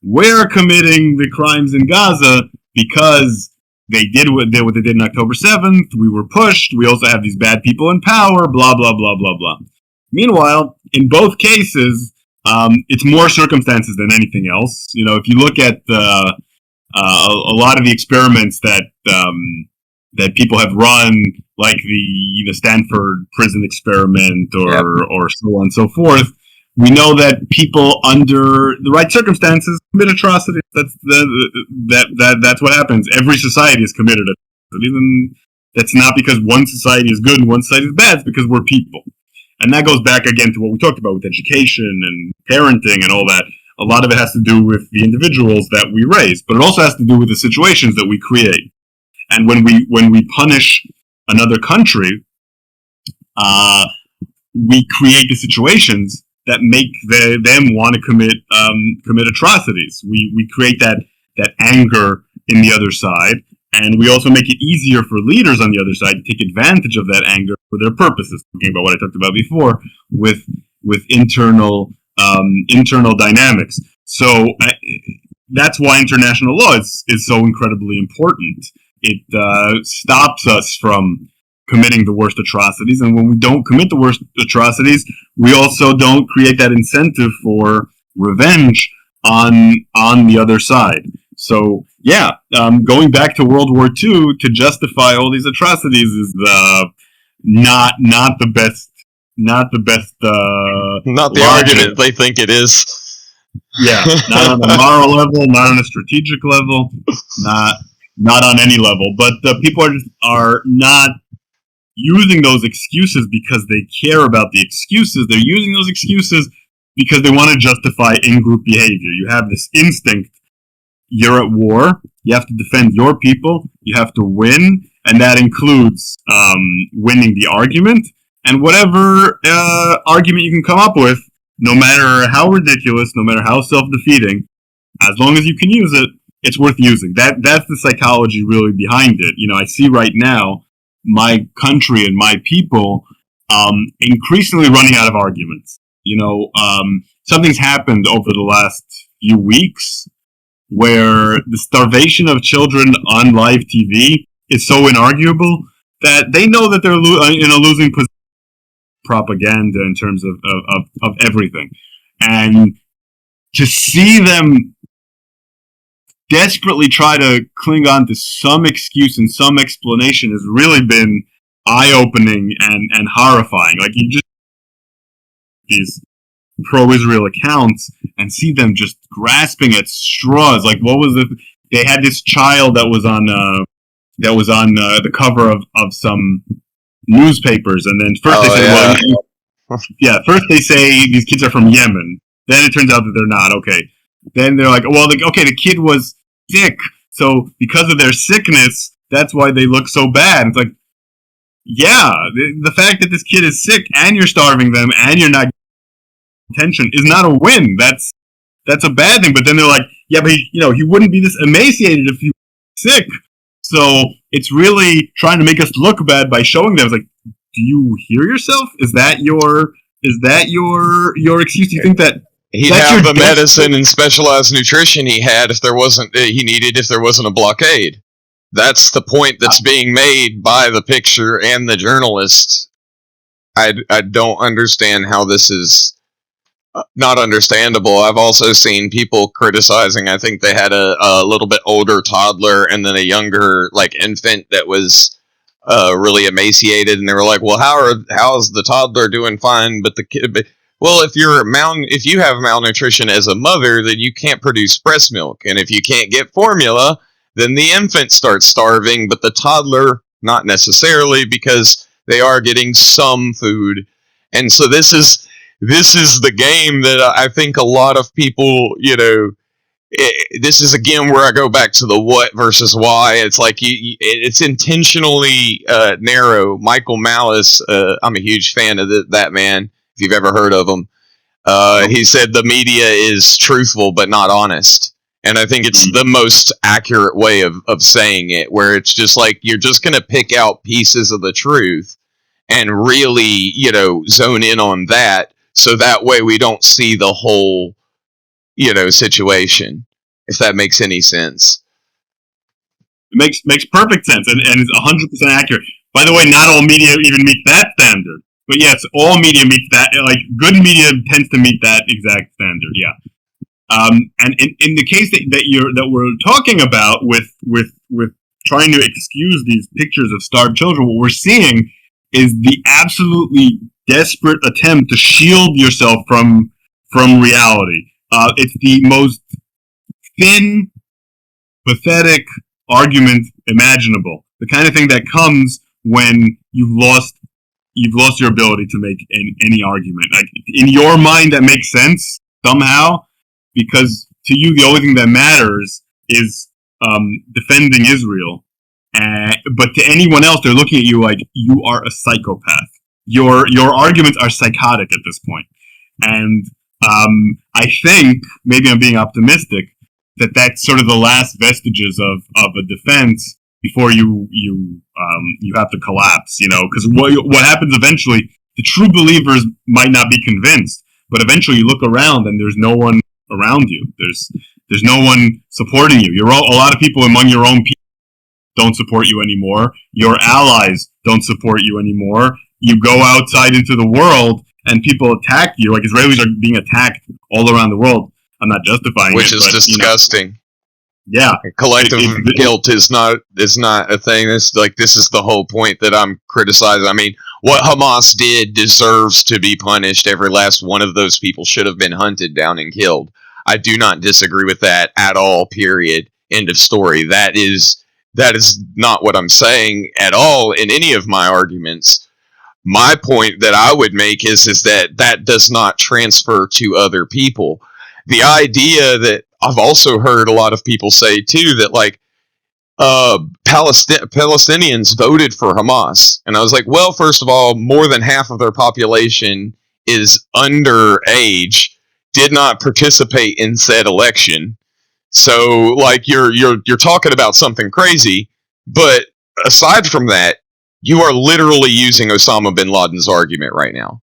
We're committing the crimes in Gaza because they did what they did on October 7th. We were pushed. We also have these bad people in power, blah, blah, blah, blah, blah. Meanwhile, in both cases, it's more circumstances than anything else. If you look at a lot of the experiments that people have run, like the Stanford prison experiment or so on and so forth, we know that people under the right circumstances commit atrocities. That's what happens. Every society is committed atrocities, and that's not because one society is good and one society is bad. It's because we're people, and that goes back again to what we talked about with education and parenting and all that. A lot of it has to do with the individuals that we raise, but it also has to do with the situations that we create. And when we punish another country, we create the situations that make them want to commit atrocities. We create that anger in the other side, and we also make it easier for leaders on the other side to take advantage of that anger for their purposes. Talking about what I talked about before with internal dynamics. So that's why international law is so incredibly important. It stops us from committing the worst atrocities, and when we don't commit the worst atrocities, we also don't create that incentive for revenge on the other side. So yeah, going back to World War II to justify all these atrocities is not the best. Not the best. Not the logic. argument they think it is. Yeah, not on a moral level, not on a strategic level, not on any level. But people are not using those excuses because they care about the excuses. They're using those excuses because they want to justify in-group behavior. You have this instinct. You're at war. You have to defend your people. You have to win, and that includes winning the argument. And whatever argument you can come up with, no matter how ridiculous, no matter how self-defeating, as long as you can use it, it's worth using. That's the psychology really behind it. I see right now my country and my people increasingly running out of arguments. Something's happened over the last few weeks where the starvation of children on live TV is so inarguable that they know that they're in a losing position. Propaganda in terms of everything, and to see them desperately try to cling on to some excuse and some explanation has really been eye-opening and horrifying. Like, you just these pro-Israel accounts and see them just grasping at straws. Like, what was it? They had this child that was on the cover of some newspapers, and then first they say, first they say these kids are from Yemen. Then it turns out that they're not. Okay. Then they're like, well, the kid was sick, so because of their sickness, that's why they look so bad. It's like, yeah, the fact that this kid is sick and you're starving them and you're not getting attention is not a win. That's a bad thing. But then they're like, yeah, but he wouldn't be this emaciated if he was sick. So it's really trying to make us look bad by showing them. It's like, do you hear yourself? Is that your excuse? Do you think that he'd have the medicine and specialized nutrition he needed if there wasn't a blockade? That's the point that's being made by the picture and the journalist. I don't understand how this is not understandable. I've also seen people criticizing. I think they had a little bit older toddler and then a younger infant that was really emaciated, and they were like, "Well, how's the toddler doing fine, but the kid?" Well, if you have malnutrition as a mother, then you can't produce breast milk, and if you can't get formula, then the infant starts starving, but the toddler not necessarily, because they are getting some food, and so this is the game that I think a lot of people, this is again where I go back to the what versus why. It's like it's intentionally narrow. Michael Malice, I'm a huge fan of that man. If you've ever heard of him, he said the media is truthful but not honest, and I think it's the most accurate way of saying it. Where it's just like you're just going to pick out pieces of the truth and really, zone in on that. So that way we don't see the whole, situation, if that makes any sense. It makes perfect sense, and it's 100% accurate. By the way, not all media even meet that standard. But yes, all media meets that. Like, good media tends to meet that exact standard, yeah. And in the case that we're talking about with trying to excuse these pictures of starved children, what we're seeing is the absolutely desperate attempt to shield yourself from reality. It's the most thin, pathetic argument imaginable. The kind of thing that comes when you've lost your ability to make any argument. Like, in your mind, that makes sense somehow, because to you, the only thing that matters is defending Israel. But to anyone else, they're looking at you like you are a psychopath. Your arguments are psychotic at this point. And I think, maybe I'm being optimistic, that that's sort of the last vestiges of a defense before you have to collapse, because what happens eventually, the true believers might not be convinced, but eventually you look around and there's no one around you. There's no one supporting you. A lot of people among your own people don't support you anymore. Your allies don't support you anymore. You go outside into the world and people attack you, like Israelis are being attacked all around the world. I'm not justifying which it, is disgusting. Yeah, Collective guilt is not a thing. This is the whole point that I'm criticizing. I mean, what Hamas did deserves to be punished. Every last one of those people should have been hunted down and killed. I do not disagree with that at all. Period. End of story. That is not what I'm saying at all in any of my arguments. My point that I would make is that does not transfer to other people. The idea that I've also heard a lot of people say too that like Palestinians voted for Hamas, and I was like, well, first of all, more than half of their population is underage, did not participate in said election. So like you're talking about something crazy, but aside from that, you are literally using Osama bin Laden's argument right now.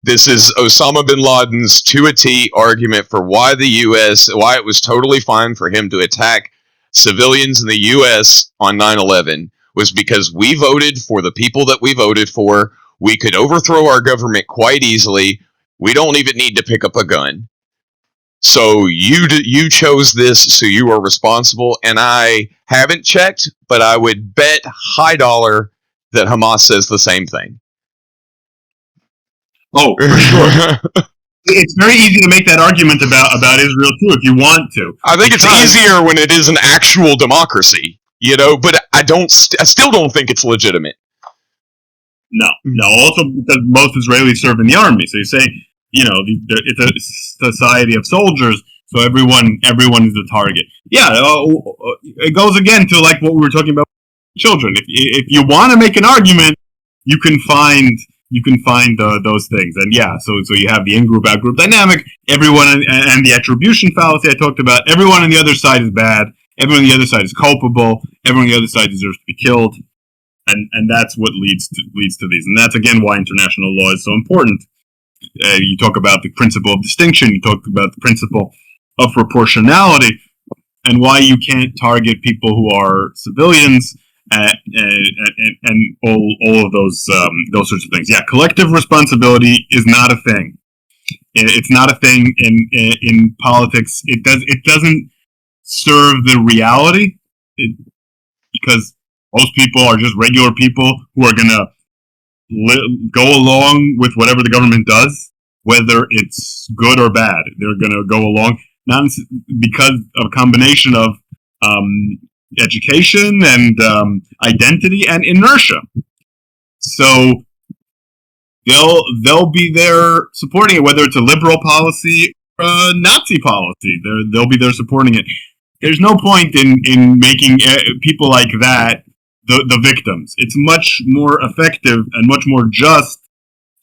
This is Osama bin Laden's to a T argument for why it was totally fine for him to attack civilians in the U.S. on 9/11 was because we voted for the people that we voted for. We could overthrow our government quite easily. We don't even need to pick up a gun. So you chose this, so you are responsible. And I haven't checked, but I would bet high dollar that Hamas says the same thing. Oh, for sure. It's very easy to make that argument about Israel too, if you want to. I think it's easier when it is an actual democracy, but I still don't think it's legitimate. No. Also because most Israelis serve in the army, so you say, it's a society of soldiers, so everyone is a target. Yeah, it goes again to like what we were talking about with children. If you want to make an argument, you can find those things, and so you have the in-group out-group dynamic. Everyone and the attribution fallacy I talked about. Everyone on the other side is bad. Everyone on the other side is culpable. Everyone on the other side deserves to be killed, and that's what leads to these. And that's again why international law is so important. You talk about the principle of distinction. You talk about the principle of proportionality, and why you can't target people who are civilians. And all of those sorts of things. Yeah, collective responsibility is not a thing. It's not a thing in politics. It doesn't serve the reality because most people are just regular people who are gonna go along with whatever the government does, whether it's good or bad. They're gonna go along not because of a combination of education and identity and inertia. So they'll be there supporting it, whether it's a liberal policy or a Nazi policy. They'll be there supporting it. There's no point in making people like that the victims. It's much more effective and much more just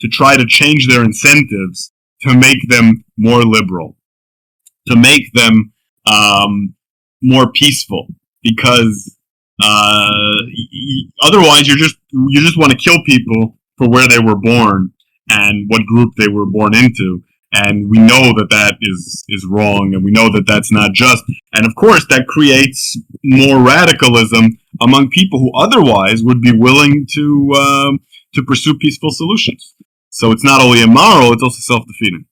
to try to change their incentives to make them more liberal, to make them more peaceful. Because otherwise, you just want to kill people for where they were born and what group they were born into, and we know that is wrong, and we know that that's not just. And of course, that creates more radicalism among people who otherwise would be willing to pursue peaceful solutions. So it's not only immoral; it's also self-defeating.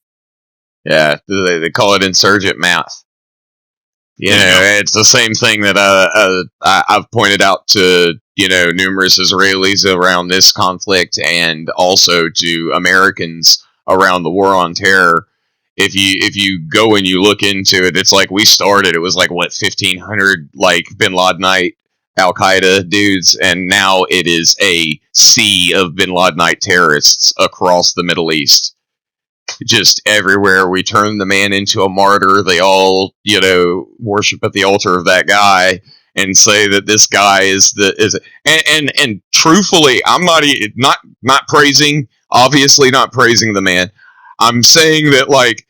Yeah, they call it insurgent math. It's the same thing that I've pointed out to numerous Israelis around this conflict, and also to Americans around the war on terror. If you go and you look into it, it's like we started. It was like 1,500 like Bin Ladenite Al Qaeda dudes, and now it is a sea of Bin Ladenite terrorists across the Middle East. Just everywhere. We turn the man into a martyr. They all, worship at the altar of that guy and say that this guy is and truthfully, I'm not praising, obviously not praising the man. I'm saying that like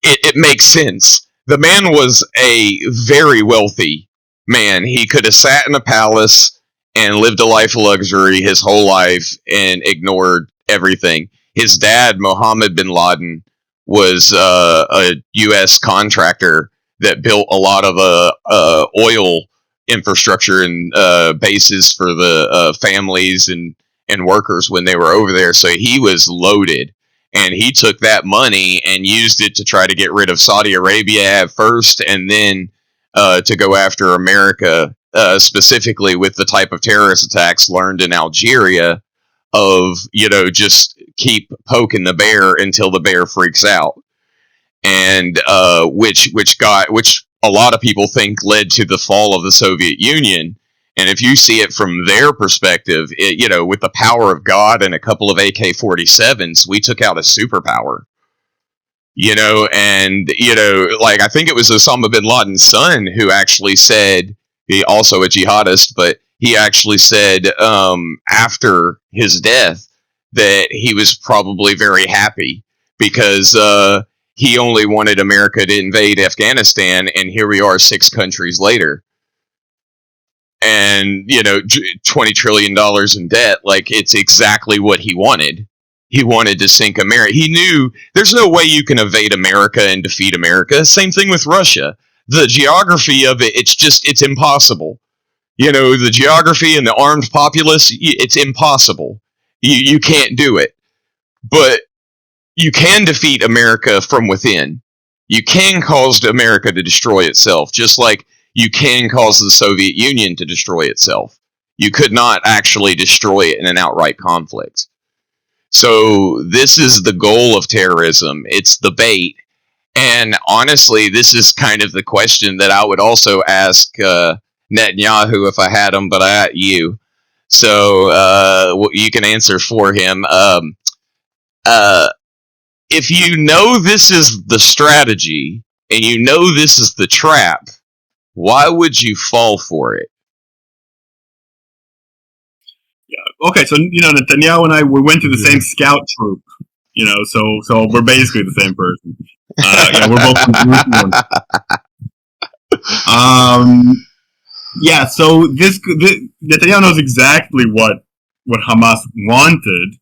it makes sense. The man was a very wealthy man. He could have sat in a palace and lived a life of luxury his whole life and ignored everything. His dad, Mohammed bin Laden, was a U.S. contractor that built a lot of oil infrastructure and bases for the families and and workers when they were over there. So he was loaded, and he took that money and used it to try to get rid of Saudi Arabia at first, and then to go after America, specifically with the type of terrorist attacks learned in Algeria of, just keep poking the bear until the bear freaks out. And which a lot of people think led to the fall of the Soviet Union. And if you see it from their perspective, with the power of God and a couple of AK-47s, we took out a superpower. I think it was Osama bin Laden's son who actually said, he also a jihadist, but he actually said after his death that he was probably very happy because he only wanted America to invade Afghanistan, and here we are 6 countries later. And, $20 trillion in debt, it's exactly what he wanted. He wanted to sink America. He knew there's no way you can invade America and defeat America. Same thing with Russia. The geography of it, it's impossible. The geography and the armed populace, it's impossible. You can't do it. But you can defeat America from within. You can cause America to destroy itself, just like you can cause the Soviet Union to destroy itself. You could not actually destroy it in an outright conflict. So this is the goal of terrorism. It's the bait. And honestly, this is kind of the question that I would also ask Netanyahu if I had him, but I got you. So you can answer for him. If you know this is the strategy and you know this is the trap, why would you fall for it? Yeah. Okay, so Netanyahu and I, we went to the same scout troop. So we're basically the same person. We're both from Jerusalem. So this Netanyahu knows exactly what Hamas wanted.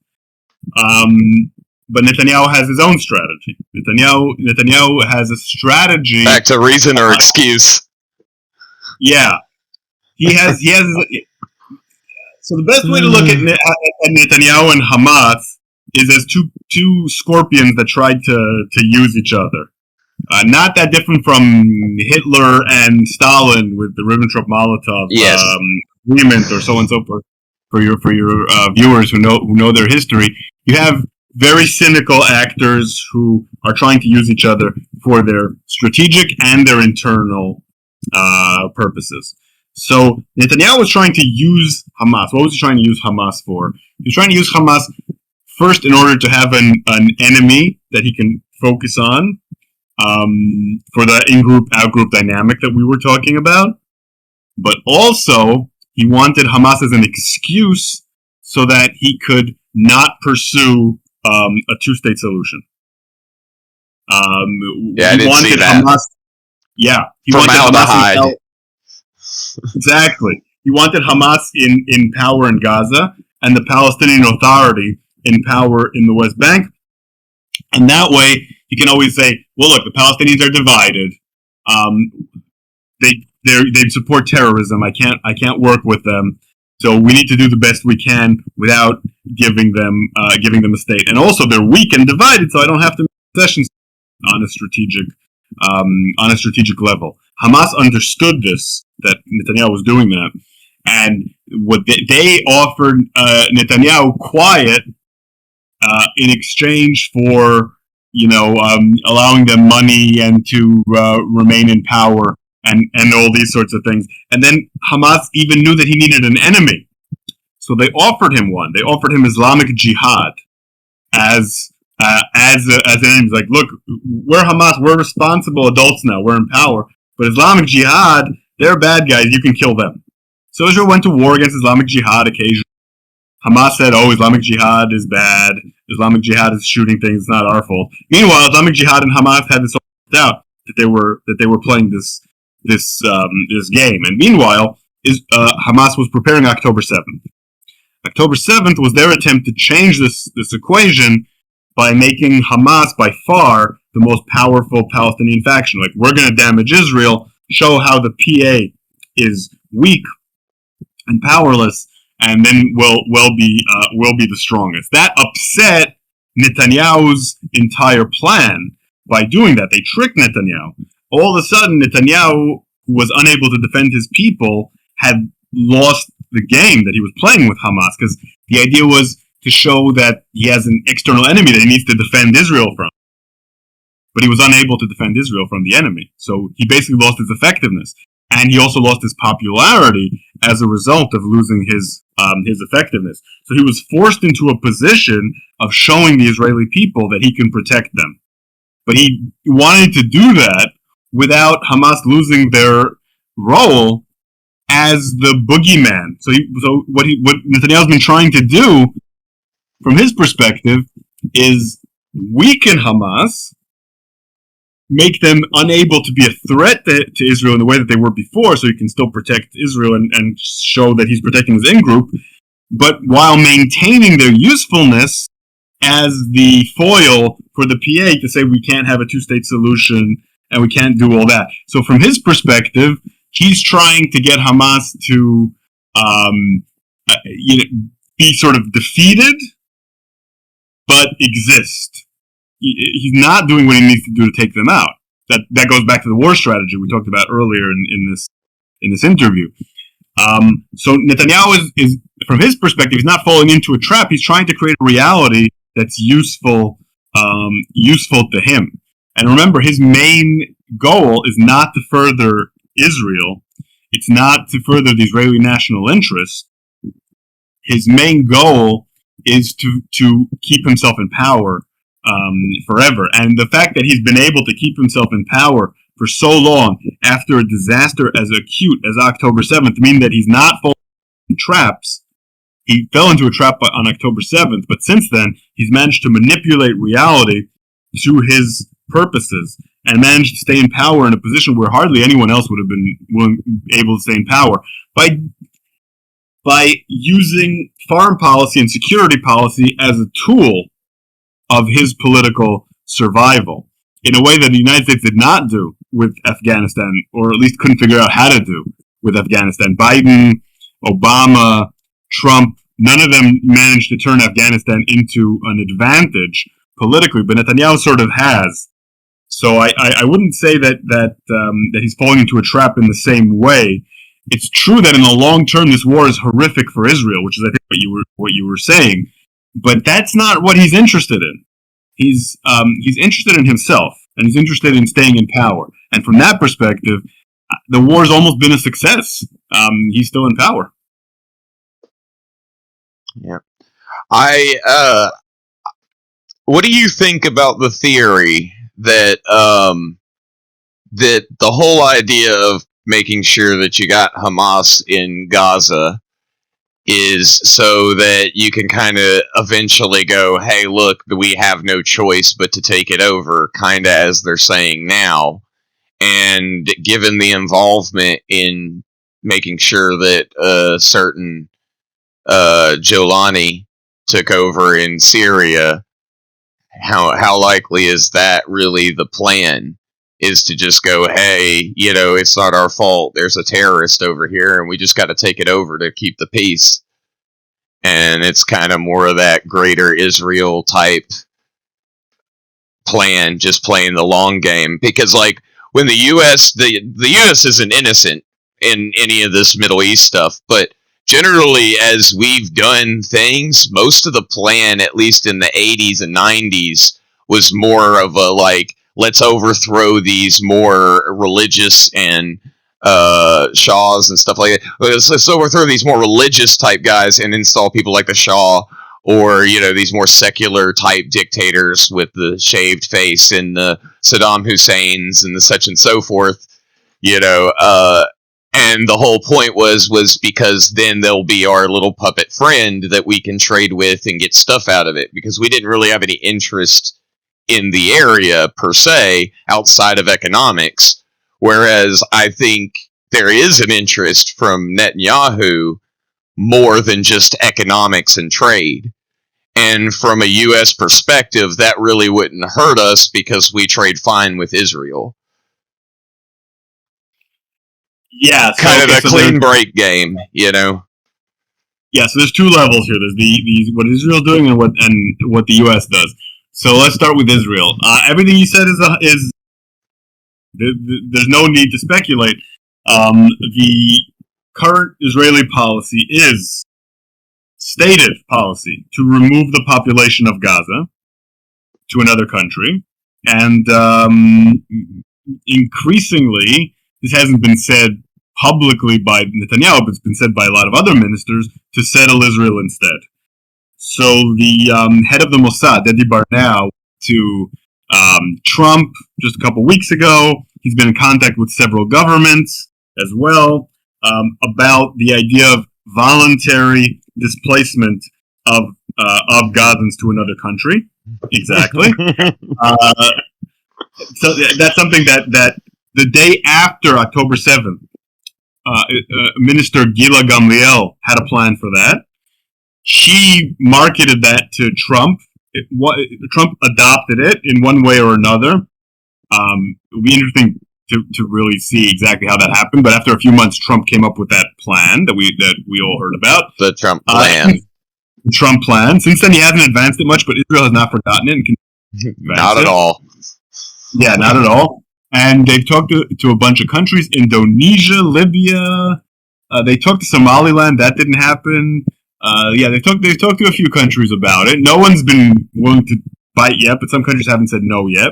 But Netanyahu has his own strategy. Netanyahu has a strategy. Back to reason or excuse. Yeah, he has. So the best way to look at Netanyahu and Hamas is as two scorpions that tried to use each other. Not that different from Hitler and Stalin with the Ribbentrop-Molotov agreement, or so on and so forth. For your viewers who know their history, you have very cynical actors who are trying to use each other for their strategic and their internal purposes. So Netanyahu was trying to use Hamas. What was he trying to use Hamas for? He was trying to use Hamas first in order to have an enemy that he can focus on for the in-group, out-group dynamic that we were talking about. But also, he wanted Hamas as an excuse so that he could not pursue a two-state solution. I didn't see that. Hamas, he wanted Hamas exactly. He wanted Hamas in power in Gaza and the Palestinian Authority in power in the West Bank. And that way, he can always say, well, look, the Palestinians are divided. They support terrorism. I can't work with them. So we need to do the best we can without giving them a state. And also, they're weak and divided, so I don't have to make concessions on a strategic level. Hamas understood this, that Netanyahu was doing that, and what they offered Netanyahu quiet in exchange for allowing them money and to remain in power and all these sorts of things. And then Hamas even knew that he needed an enemy, so they offered him one. They offered him Islamic Jihad as an enemy. Like, look, we're Hamas. We're responsible adults now. We're in power. But Islamic Jihad, they're bad guys. You can kill them. So Israel went to war against Islamic Jihad occasionally. Hamas said, "Oh, Islamic Jihad is bad. Islamic Jihad is shooting things. It's not our fault." Meanwhile, Islamic Jihad and Hamas had this all out that they were playing this game. And meanwhile, Hamas was preparing October 7th. October 7th was their attempt to change this equation by making Hamas by far the most powerful Palestinian faction. Like, we're going to damage Israel, show how the PA is weak and powerless, and then will be the strongest. That upset Netanyahu's entire plan by doing that. They tricked Netanyahu. All of a sudden, Netanyahu, who was unable to defend his people, had lost the game that he was playing with Hamas, because the idea was to show that he has an external enemy that he needs to defend Israel from. But he was unable to defend Israel from the enemy. So he basically lost his effectiveness. And he also lost his popularity as a result of losing his effectiveness. So he was forced into a position of showing the Israeli people that he can protect them. But he wanted to do that without Hamas losing their role as the boogeyman. So what Netanyahu's been trying to do, from his perspective, is weaken Hamas, make them unable to be a threat to Israel in the way that they were before, so he can still protect Israel and show that he's protecting his in-group, but while maintaining their usefulness as the foil for the PA to say we can't have a two-state solution and we can't do all that. So from his perspective, he's trying to get Hamas to be sort of defeated, but exist. He's not doing what he needs to do to take them out. That goes back to the war strategy we talked about earlier in this interview. So Netanyahu is from his perspective, he's not falling into a trap. He's trying to create a reality that's useful to him. And remember, his main goal is not to further Israel. It's not to further the Israeli national interest. His main goal is to keep himself in power forever. And the fact that he's been able to keep himself in power for so long after a disaster as acute as October 7th means that he's not falling into traps. He fell into a trap on October 7th, but since then, he's managed to manipulate reality to his purposes and managed to stay in power in a position where hardly anyone else would have been able to stay in power by using foreign policy and security policy as a tool of his political survival in a way that the United States did not do with Afghanistan, or at least couldn't figure out how to do with Afghanistan. Biden, Obama, Trump, none of them managed to turn Afghanistan into an advantage politically, but Netanyahu sort of has. So I wouldn't say that he's falling into a trap in the same way. It's true that in the long term, this war is horrific for Israel, which is, I think, what you were saying. But that's not what he's interested in. He's interested in himself, and he's interested in staying in power. And from that perspective, the war's almost been a success. He's still in power. Yeah. What do you think about the theory that that the whole idea of making sure that you got Hamas in Gaza is so that you can kind of eventually go, hey, look, we have no choice but to take it over, kind of as they're saying now. And given the involvement in making sure that certain Jolani took over in Syria, how likely is that really the plan? Is to just go, hey, it's not our fault. There's a terrorist over here, and we just got to take it over to keep the peace. And it's kind of more of that greater Israel type plan, just playing the long game. Because, like, when the U.S. isn't innocent in any of this Middle East stuff, but generally, as we've done things, most of the plan, at least in the 80s and 90s, was more of a, like, let's overthrow these more religious and Shahs and stuff like that. Let's overthrow these more religious type guys and install people like the Shah, or these more secular type dictators with the shaved face and the Saddam Husseins and the such and so forth. And the whole point was because then they'll be our little puppet friend that we can trade with and get stuff out of it, because we didn't really have any interest in the area per se outside of economics, whereas I think there is an interest from Netanyahu more than just economics and trade. And from a U.S. perspective, that really wouldn't hurt us because we trade fine with Israel. Yeah, kind of a clean break game, Yeah, so there's two levels here. There's the what Israel's doing and what the U.S. does. So let's start with Israel. Everything you said is there's no need to speculate. The current Israeli policy is stated policy to remove the population of Gaza to another country, and increasingly, this hasn't been said publicly by Netanyahu, but it's been said by a lot of other ministers, to settle Israel instead. So the head of the Mossad, Dedi Barnea, to Trump just a couple weeks ago. He's been in contact with several governments as well about the idea of voluntary displacement of Gazans to another country. Exactly. So that's something that the day after October 7th, Minister Gila Gamliel had a plan for that. She marketed that to Trump. Trump adopted it in one way or another. It'll be interesting to really see exactly how that happened. But after a few months, Trump came up with that plan that we all heard about. The Trump plan. The Trump plan. Since then, he hasn't advanced it much, but Israel has not forgotten it. And not at all. Yeah, not at all. And they've talked to a bunch of countries: Indonesia, Libya. They talked to Somaliland. That didn't happen. They've talked to a few countries about it. No one's been willing to bite yet, but some countries haven't said no yet.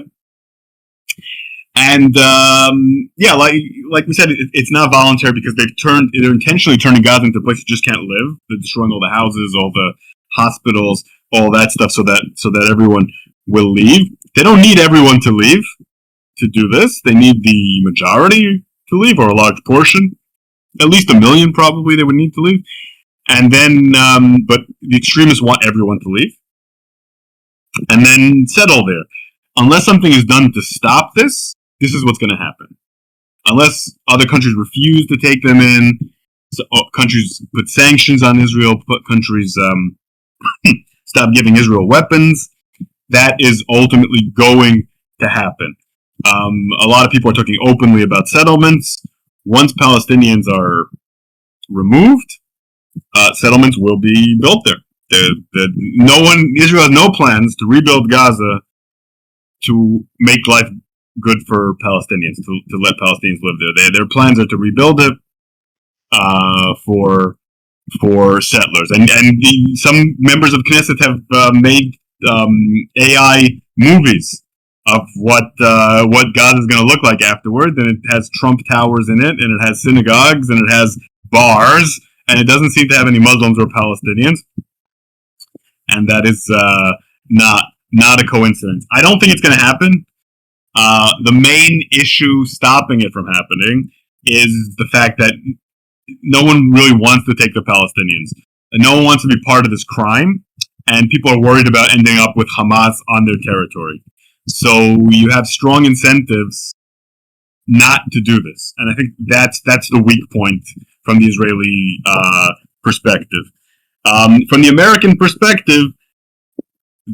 And like we said, it's not voluntary because they're intentionally turning Gaza into a place you just can't live. They're destroying all the houses, all the hospitals, all that stuff, so that everyone will leave. They don't need everyone to leave to do this. They need the majority to leave, or a large portion, at least 1 million probably they would need to leave. And then, but the extremists want everyone to leave, and then settle there. Unless something is done to stop this is what's going to happen. Unless other countries refuse to take them in, countries put sanctions on Israel, countries stop giving Israel weapons, that is ultimately going to happen. A lot of people are talking openly about settlements. Once Palestinians are removed, settlements will be built there. Israel has no plans to rebuild Gaza to make life good for Palestinians, to let Palestinians live there. Their plans are to rebuild it for settlers. And some members of Knesset have made AI movies of what Gaza is going to look like afterward. And it has Trump towers in it, and it has synagogues, and it has bars, and it doesn't seem to have any Muslims or Palestinians. And that is not a coincidence. I don't think it's going to happen. The main issue stopping it from happening is the fact that no one really wants to take the Palestinians. And no one wants to be part of this crime, and people are worried about ending up with Hamas on their territory. So you have strong incentives not to do this. And I think that's the weak point from the Israeli perspective. From the American perspective,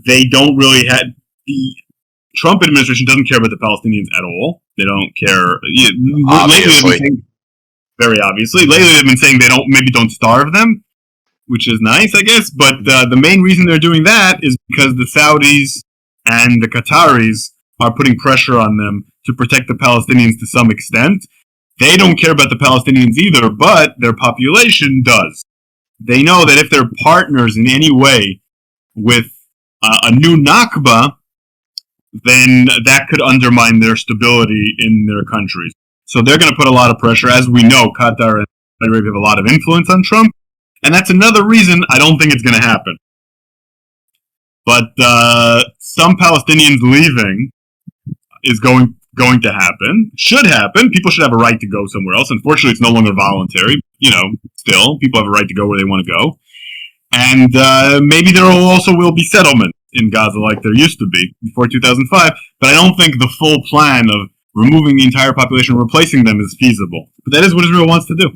they don't really have... The Trump administration doesn't care about the Palestinians at all. They don't care. Obviously. Very obviously. Lately they've been saying maybe don't starve them, which is nice, I guess. But the main reason they're doing that is because the Saudis and the Qataris are putting pressure on them to protect the Palestinians to some extent. They don't care about the Palestinians either, but their population does. They know that if they're partners in any way with a new Nakba, then that could undermine their stability in their countries. So they're going to put a lot of pressure. As we know, Qatar and Saudi Arabia have a lot of influence on Trump, and that's another reason I don't think it's going to happen. But some Palestinians leaving is going to happen. Should happen. People should have a right to go somewhere else. Unfortunately, it's no longer voluntary. Still, people have a right to go where they want to go. And maybe there also will be settlement in Gaza like there used to be before 2005. But I don't think the full plan of removing the entire population and replacing them is feasible. But that is what Israel wants to do.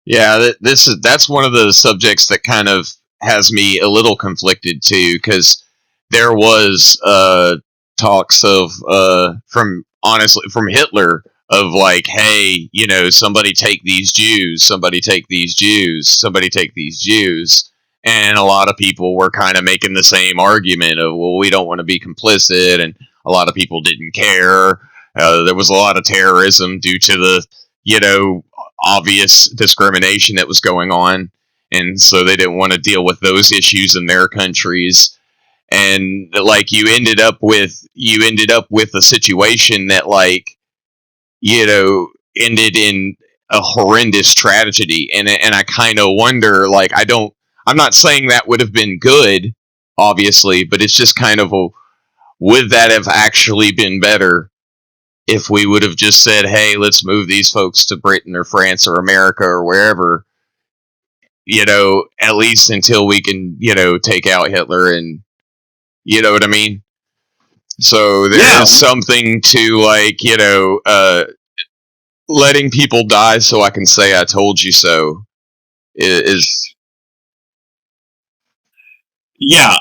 Yeah, that's one of the subjects that kind of has me a little conflicted too, because there was talks of from Hitler of like, hey, somebody take these Jews, somebody take these Jews, somebody take these Jews. And a lot of people were kind of making the same argument of, well, we don't want to be complicit, and a lot of people didn't care. There was a lot of terrorism due to the, obvious discrimination that was going on, and so they didn't want to deal with those issues in their countries. And like you ended up with a situation that ended in a horrendous tragedy. And I kind of wonder, like, I'm not saying that would have been good, obviously, but it's just kind of would that have actually been better if we would have just said, hey, let's move these folks to Britain or France or America or wherever, at least until we can, take out Hitler, and you know what I mean? So there's something to letting people die so I can say I told you so is. Yeah,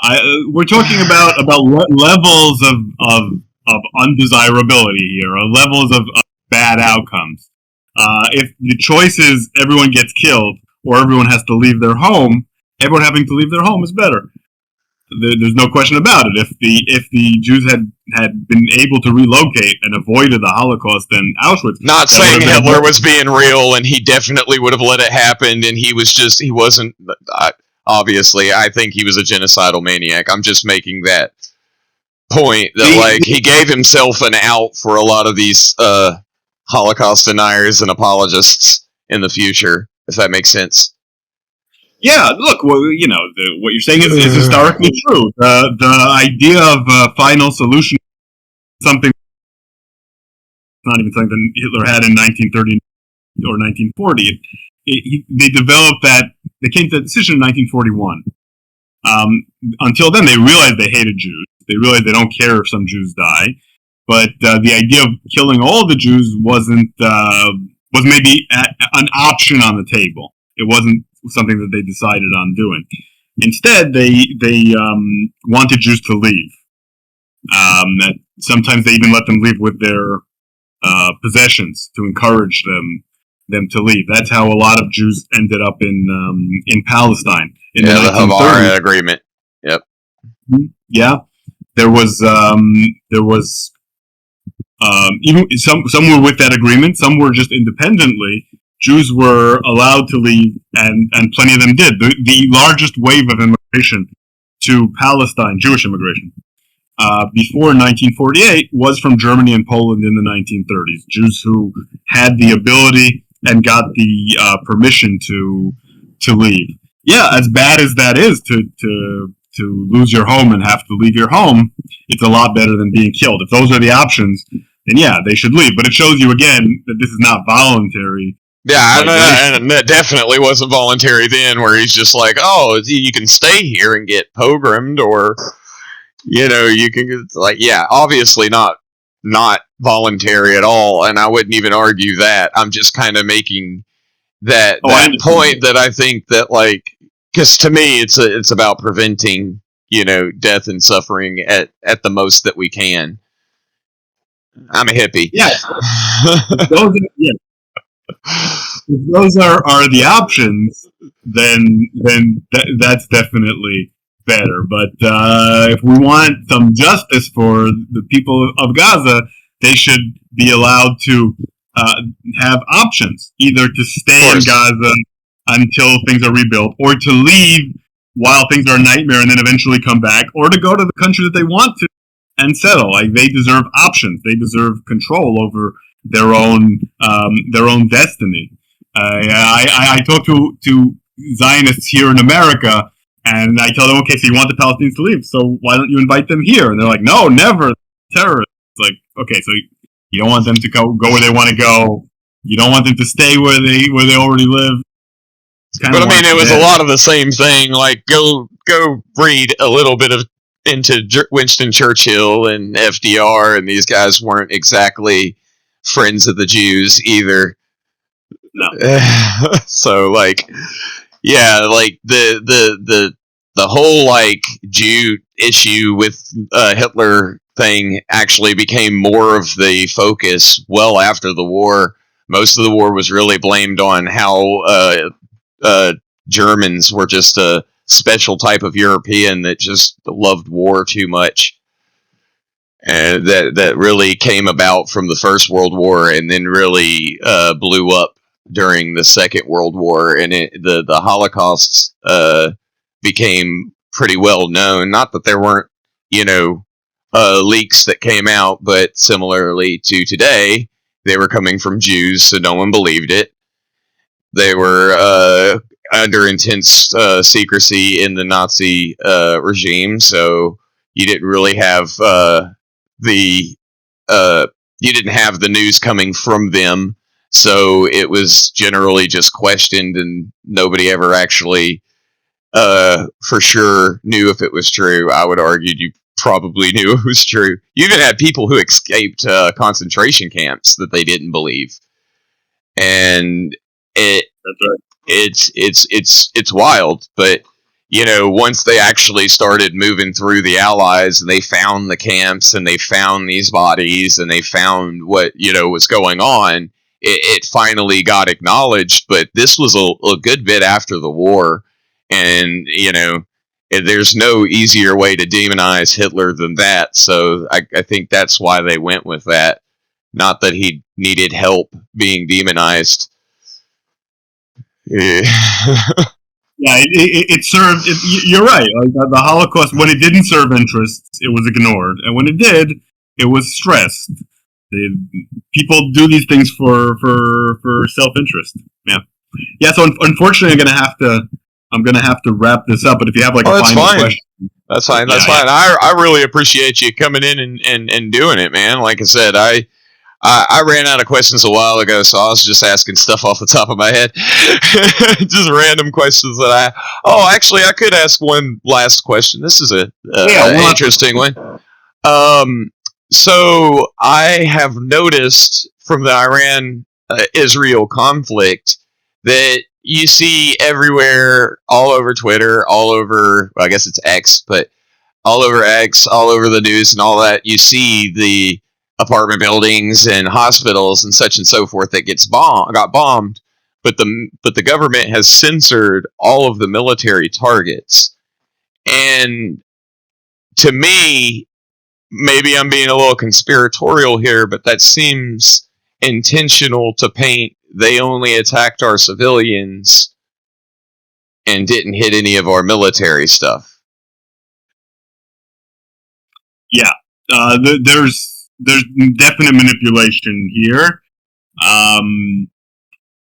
we're talking about levels of undesirability here, or levels of bad outcomes. If the choice is everyone gets killed or everyone has to leave their home, everyone having to leave their home is better. There's no question about it. If the Jews had been able to relocate and avoided the Holocaust and Auschwitz, not saying Hitler was being real, and he definitely would have let it happen, and he wasn't. Obviously, I think he was a genocidal maniac. I'm just making that point that he gave himself an out for a lot of these Holocaust deniers and apologists in the future, if that makes sense. Yeah, look, well, what you're saying is historically true. The idea of a final solution, something not even something that Hitler had in 1930 or 1940. They developed that. They came to that decision in 1941. Until then, they realized they hated Jews. They realized they don't care if some Jews die. But the idea of killing all the Jews was maybe an option on the table. It wasn't something that they decided on doing. Instead, they wanted Jews to leave. Sometimes they even let them leave with their possessions to encourage them to leave. That's how a lot of Jews ended up in Palestine in the 1930s. Havara Agreement. Yep. Yeah, there was even some were with that agreement. Some were just independently. Jews were allowed to leave, and plenty of them did. The largest wave of immigration to Palestine, Jewish immigration, before 1948 was from Germany and Poland in the 1930s. Jews who had the ability and got the permission to leave. Yeah, as bad as that is to lose your home and have to leave your home, it's a lot better than being killed. If those are the options, then yeah, they should leave. But it shows you again that this is not voluntary. Yeah, and that definitely wasn't voluntary then, where he's just like, oh, you can stay here and get pogromed, or, you can, obviously not voluntary at all, and I wouldn't even argue that. I'm just kind of making that point that I think that, because to me, it's about preventing, death and suffering at the most that we can. I'm a hippie. Yeah. If those are the options, then that's definitely better. But if we want some justice for the people of Gaza, they should be allowed to have options, either to stay in Gaza until things are rebuilt, or to leave while things are a nightmare and then eventually come back, or to go to the country that they want to and settle. They deserve options. They deserve control over their own destiny. I talk to Zionists here in America, and I tell them, okay, so you want the Palestinians to leave, so why don't you invite them here? And they're like, no, never, terrorists. It's like, okay, so you don't want them to go where they want to go. You don't want them to stay where they already live. But I mean, it was a lot of the same thing. Go read a little bit into Winston Churchill and FDR, and these guys weren't exactly friends of the Jews either. No. So the whole Jew issue with Hitler thing actually became more of the focus well after the war. Most of the war was really blamed on how Germans were just a special type of European that just loved war too much. And that really came about from the First World War, and then really blew up during the Second World War, and the Holocaust became pretty well known. Not that there weren't, leaks that came out, but similarly to today, they were coming from Jews, so no one believed it. They were under intense secrecy in the Nazi regime, so you didn't really have you didn't have the news coming from them, so it was generally just questioned, and nobody ever actually for sure knew if it was true. I would argue you probably knew it was true. You even had people who escaped concentration camps that they didn't believe, and that's right. It's wild, but once they actually started moving through the Allies and they found the camps and they found these bodies and they found what was going on, it finally got acknowledged. But this was a good bit after the war, and there's no easier way to demonize Hitler than that. So I think that's why they went with that. Not that he needed help being demonized. Yeah, it served. You're right. Like the Holocaust, when it didn't serve interests, it was ignored, and when it did, it was stressed. People do these things for self-interest. Yeah. So unfortunately, I'm gonna have to wrap this up. But if you have a final question, that's fine. That's fine. I really appreciate you coming in and doing it, man. Like I said, I ran out of questions a while ago, so I was just asking stuff off the top of my head. Just random questions that actually, I could ask one last question. This is an interesting one. So I have noticed from the Iran-Israel conflict that you see everywhere, all over Twitter, all over, I guess it's X, but all over X, all over the news and all that, you see the apartment buildings and hospitals and such and so forth that got bombed, but the government has censored all of the military targets. And to me, maybe I'm being a little conspiratorial here, but that seems intentional to paint. They only attacked our civilians and didn't hit any of our military stuff. Yeah, there's definite manipulation here.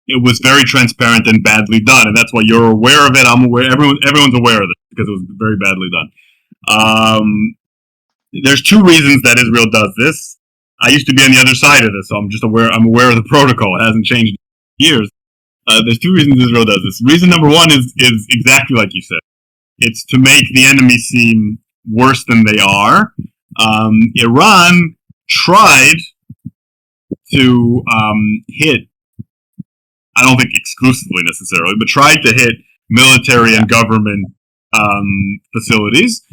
It was very transparent and badly done, and that's why you're aware of it. I'm aware. Everyone's aware of it because it was very badly done. There's two reasons that Israel does this. I used to be on the other side of this, so I'm just aware. I'm aware of the protocol. It hasn't changed in years. There's two reasons Israel does this. Reason number one is exactly like you said. It's to make the enemy seem worse than they are. Iran tried to hit, I don't think exclusively necessarily, but tried to hit military and government facilities,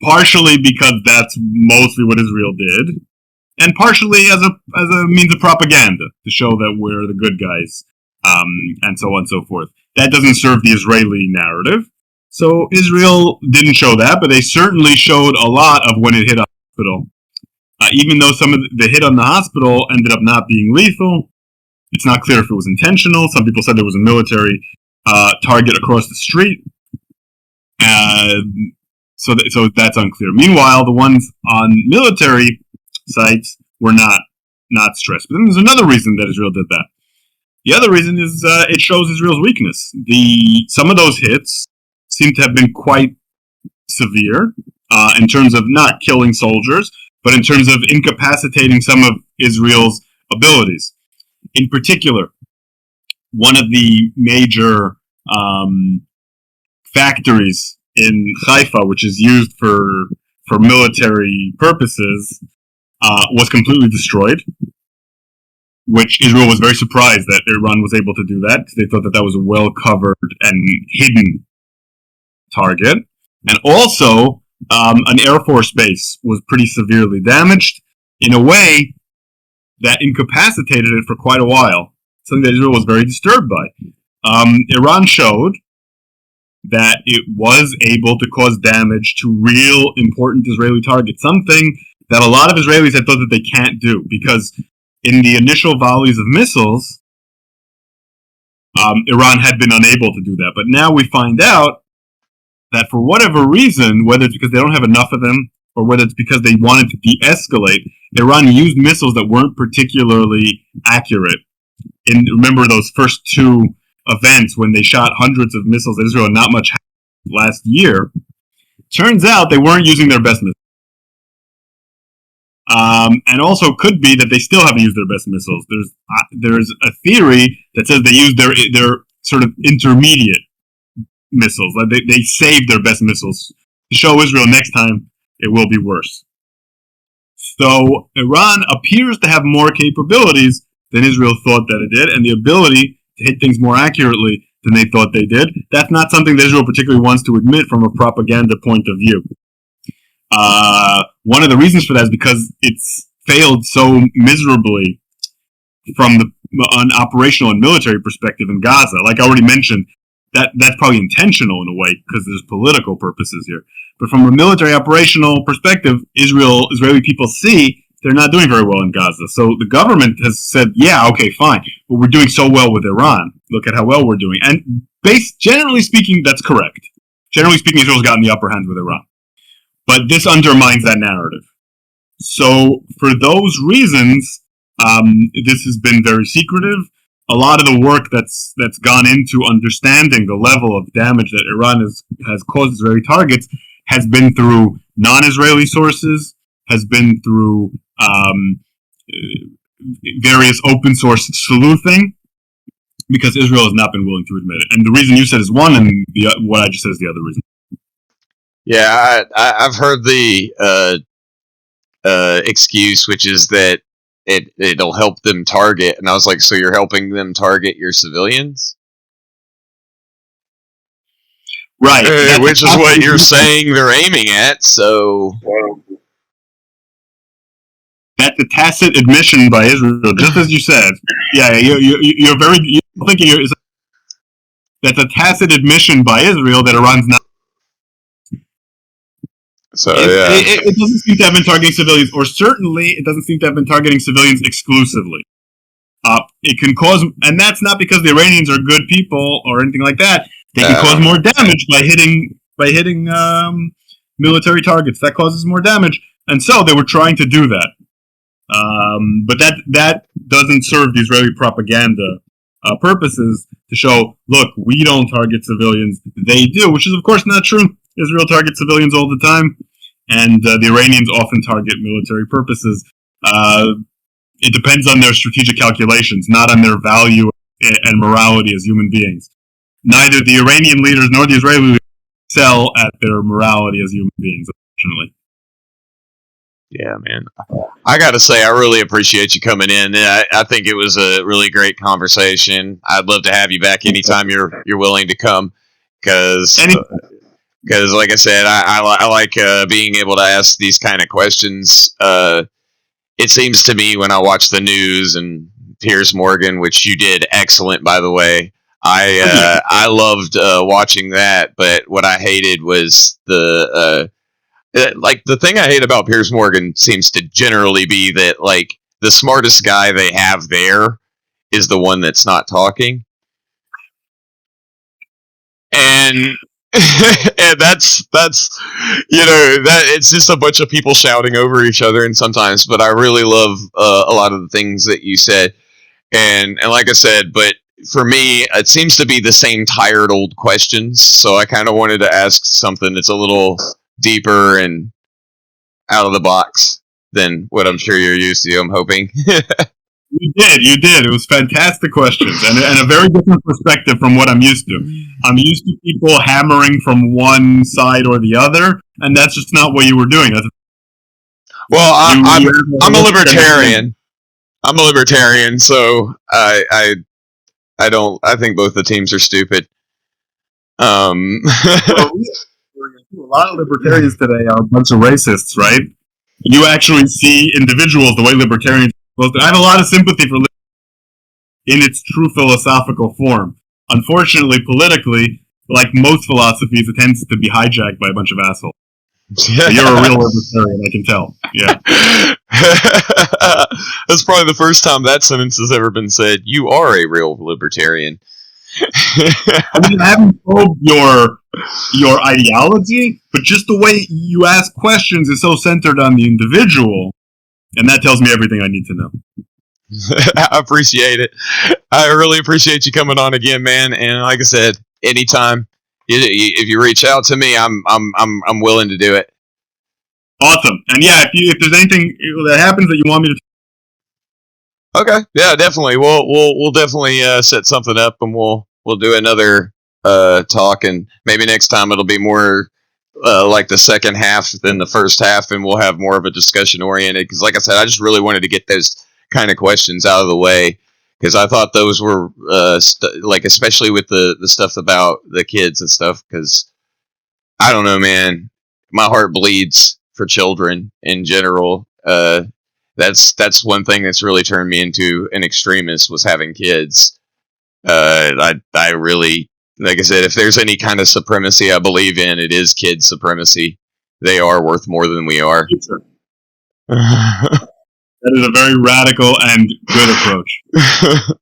partially because that's mostly what Israel did, and partially as a means of propaganda to show that we're the good guys, and so on and so forth. That doesn't serve the Israeli narrative. So Israel didn't show that, but they certainly showed a lot of when it hit a hospital. Even though some of the hit on the hospital ended up not being lethal, it's not clear if it was intentional. Some people said there was a military target across the street. So that's unclear. Meanwhile, the ones on military sites were not stressed. But then there's another reason that Israel did that. The other reason is it shows Israel's weakness. Some of those hits seem to have been quite severe in terms of not killing soldiers, but in terms of incapacitating some of Israel's abilities. In particular, one of the major factories in Haifa, which is used for military purposes, was completely destroyed, which Israel was very surprised that Iran was able to do that, because they thought that was a well-covered and hidden target. And also, an Air Force base was pretty severely damaged in a way that incapacitated it for quite a while, something that Israel was very disturbed by. Iran showed that it was able to cause damage to real important Israeli targets, something that a lot of Israelis had thought that they can't do, because in the initial volleys of missiles, Iran had been unable to do that. But now we find out that for whatever reason, whether it's because they don't have enough of them, or whether it's because they wanted to de-escalate, Iran used missiles that weren't particularly accurate. And remember those first two events when they shot hundreds of missiles at Israel and not much happened last year? Turns out they weren't using their best missiles. And also could be that they still haven't used their best missiles. There's a theory that says they used their sort of intermediate missiles. Like they saved their best missiles to show Israel next time it will be worse. So Iran appears to have more capabilities than Israel thought that it did, and the ability to hit things more accurately than they thought they did. That's not something that Israel particularly wants to admit from a propaganda point of view. One of the reasons for that is because it's failed so miserably from an operational and military perspective in Gaza. Like I already mentioned, that's probably intentional in a way because there's political purposes here. But from a military operational perspective, Israeli people see they're not doing very well in Gaza. So the government has said, yeah, okay, fine, but we're doing so well with Iran. Look at how well we're doing. And generally speaking, that's correct. Generally speaking, Israel's gotten the upper hand with Iran. But this undermines that narrative. So for those reasons, this has been very secretive. A lot of the work that's gone into understanding the level of damage that Iran has caused Israeli targets has been through non-Israeli sources, has been through various open source sleuthing, because Israel has not been willing to admit it. And the reason you said is one, and what I just said is the other reason. Yeah, I've heard the excuse, which is that it'll help them target, and I was like, so you're helping them target your civilians? Right. Which is what you're saying they're aiming at, so... That's a tacit admission by Israel, just as you said. Yeah, you're thinking that's a tacit admission by Israel that Iran's not. So it doesn't seem to have been targeting civilians, or certainly it doesn't seem to have been targeting civilians exclusively. It can cause, and that's not because the Iranians are good people or anything like that. They can cause more damage by hitting military targets. That causes more damage, and so they were trying to do that. But that doesn't serve the Israeli propaganda purposes to show, look, we don't target civilians, they do, which is of course not true. Israel targets civilians all the time, and the Iranians often target military purposes. It depends on their strategic calculations, not on their value and morality as human beings. Neither the Iranian leaders nor the Israeli leaders excel at their morality as human beings, unfortunately. Yeah, man. I got to say, I really appreciate you coming in. I think it was a really great conversation. I'd love to have you back anytime you're willing to come, because like I said, I like being able to ask these kind of questions. It seems to me when I watch the news and Piers Morgan, which you did excellent, by the way. I loved watching that, but what I hated was the thing I hate about Piers Morgan seems to generally be that, like, the smartest guy they have there is the one that's not talking. And and that's that it's just a bunch of people shouting over each other, and sometimes, but I really love a lot of the things that you said, and like I said, but for me, it seems to be the same tired old questions, so I kind of wanted to ask something that's a little deeper and out of the box than what I'm sure you're used to, I'm hoping. You did. It was fantastic questions, and a very different perspective from what I'm used to. I'm used to people hammering from one side or the other, and that's just not what you were doing. Well, I'm a libertarian. I'm a libertarian, so I think both the teams are stupid. Well, A lot of libertarians today are a bunch of racists, right? You actually see individuals the way libertarians are supposed to. I have a lot of sympathy for in its true philosophical form. Unfortunately, politically, like most philosophies, it tends to be hijacked by a bunch of assholes. So you're a real libertarian, I can tell. Yeah. That's probably the first time that sentence has ever been said. You are a real libertarian. I mean, I haven't probed your ideology, but just the way you ask questions is so centered on the individual, and that tells me everything I need to know. I appreciate it. I really appreciate you coming on again, man. And like I said, anytime if you reach out to me, I'm willing to do it. Awesome. And yeah, if there's anything that happens that you want me to. Okay. Yeah, definitely. We'll definitely set something up, and we'll do another talk, and maybe next time it'll be more like the second half than the first half, and we'll have more of a discussion oriented. Because, like I said, I just really wanted to get those kind of questions out of the way, because I thought those were like, especially with the stuff about the kids and stuff. Because I don't know, man, my heart bleeds for children in general. That's one thing that's really turned me into an extremist, was having kids. I really, like I said, if there's any kind of supremacy I believe in, it is kid supremacy. They are worth more than we are. That is a very radical and good approach.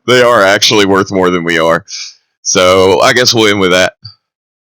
They are actually worth more than we are. So I guess we'll end with that.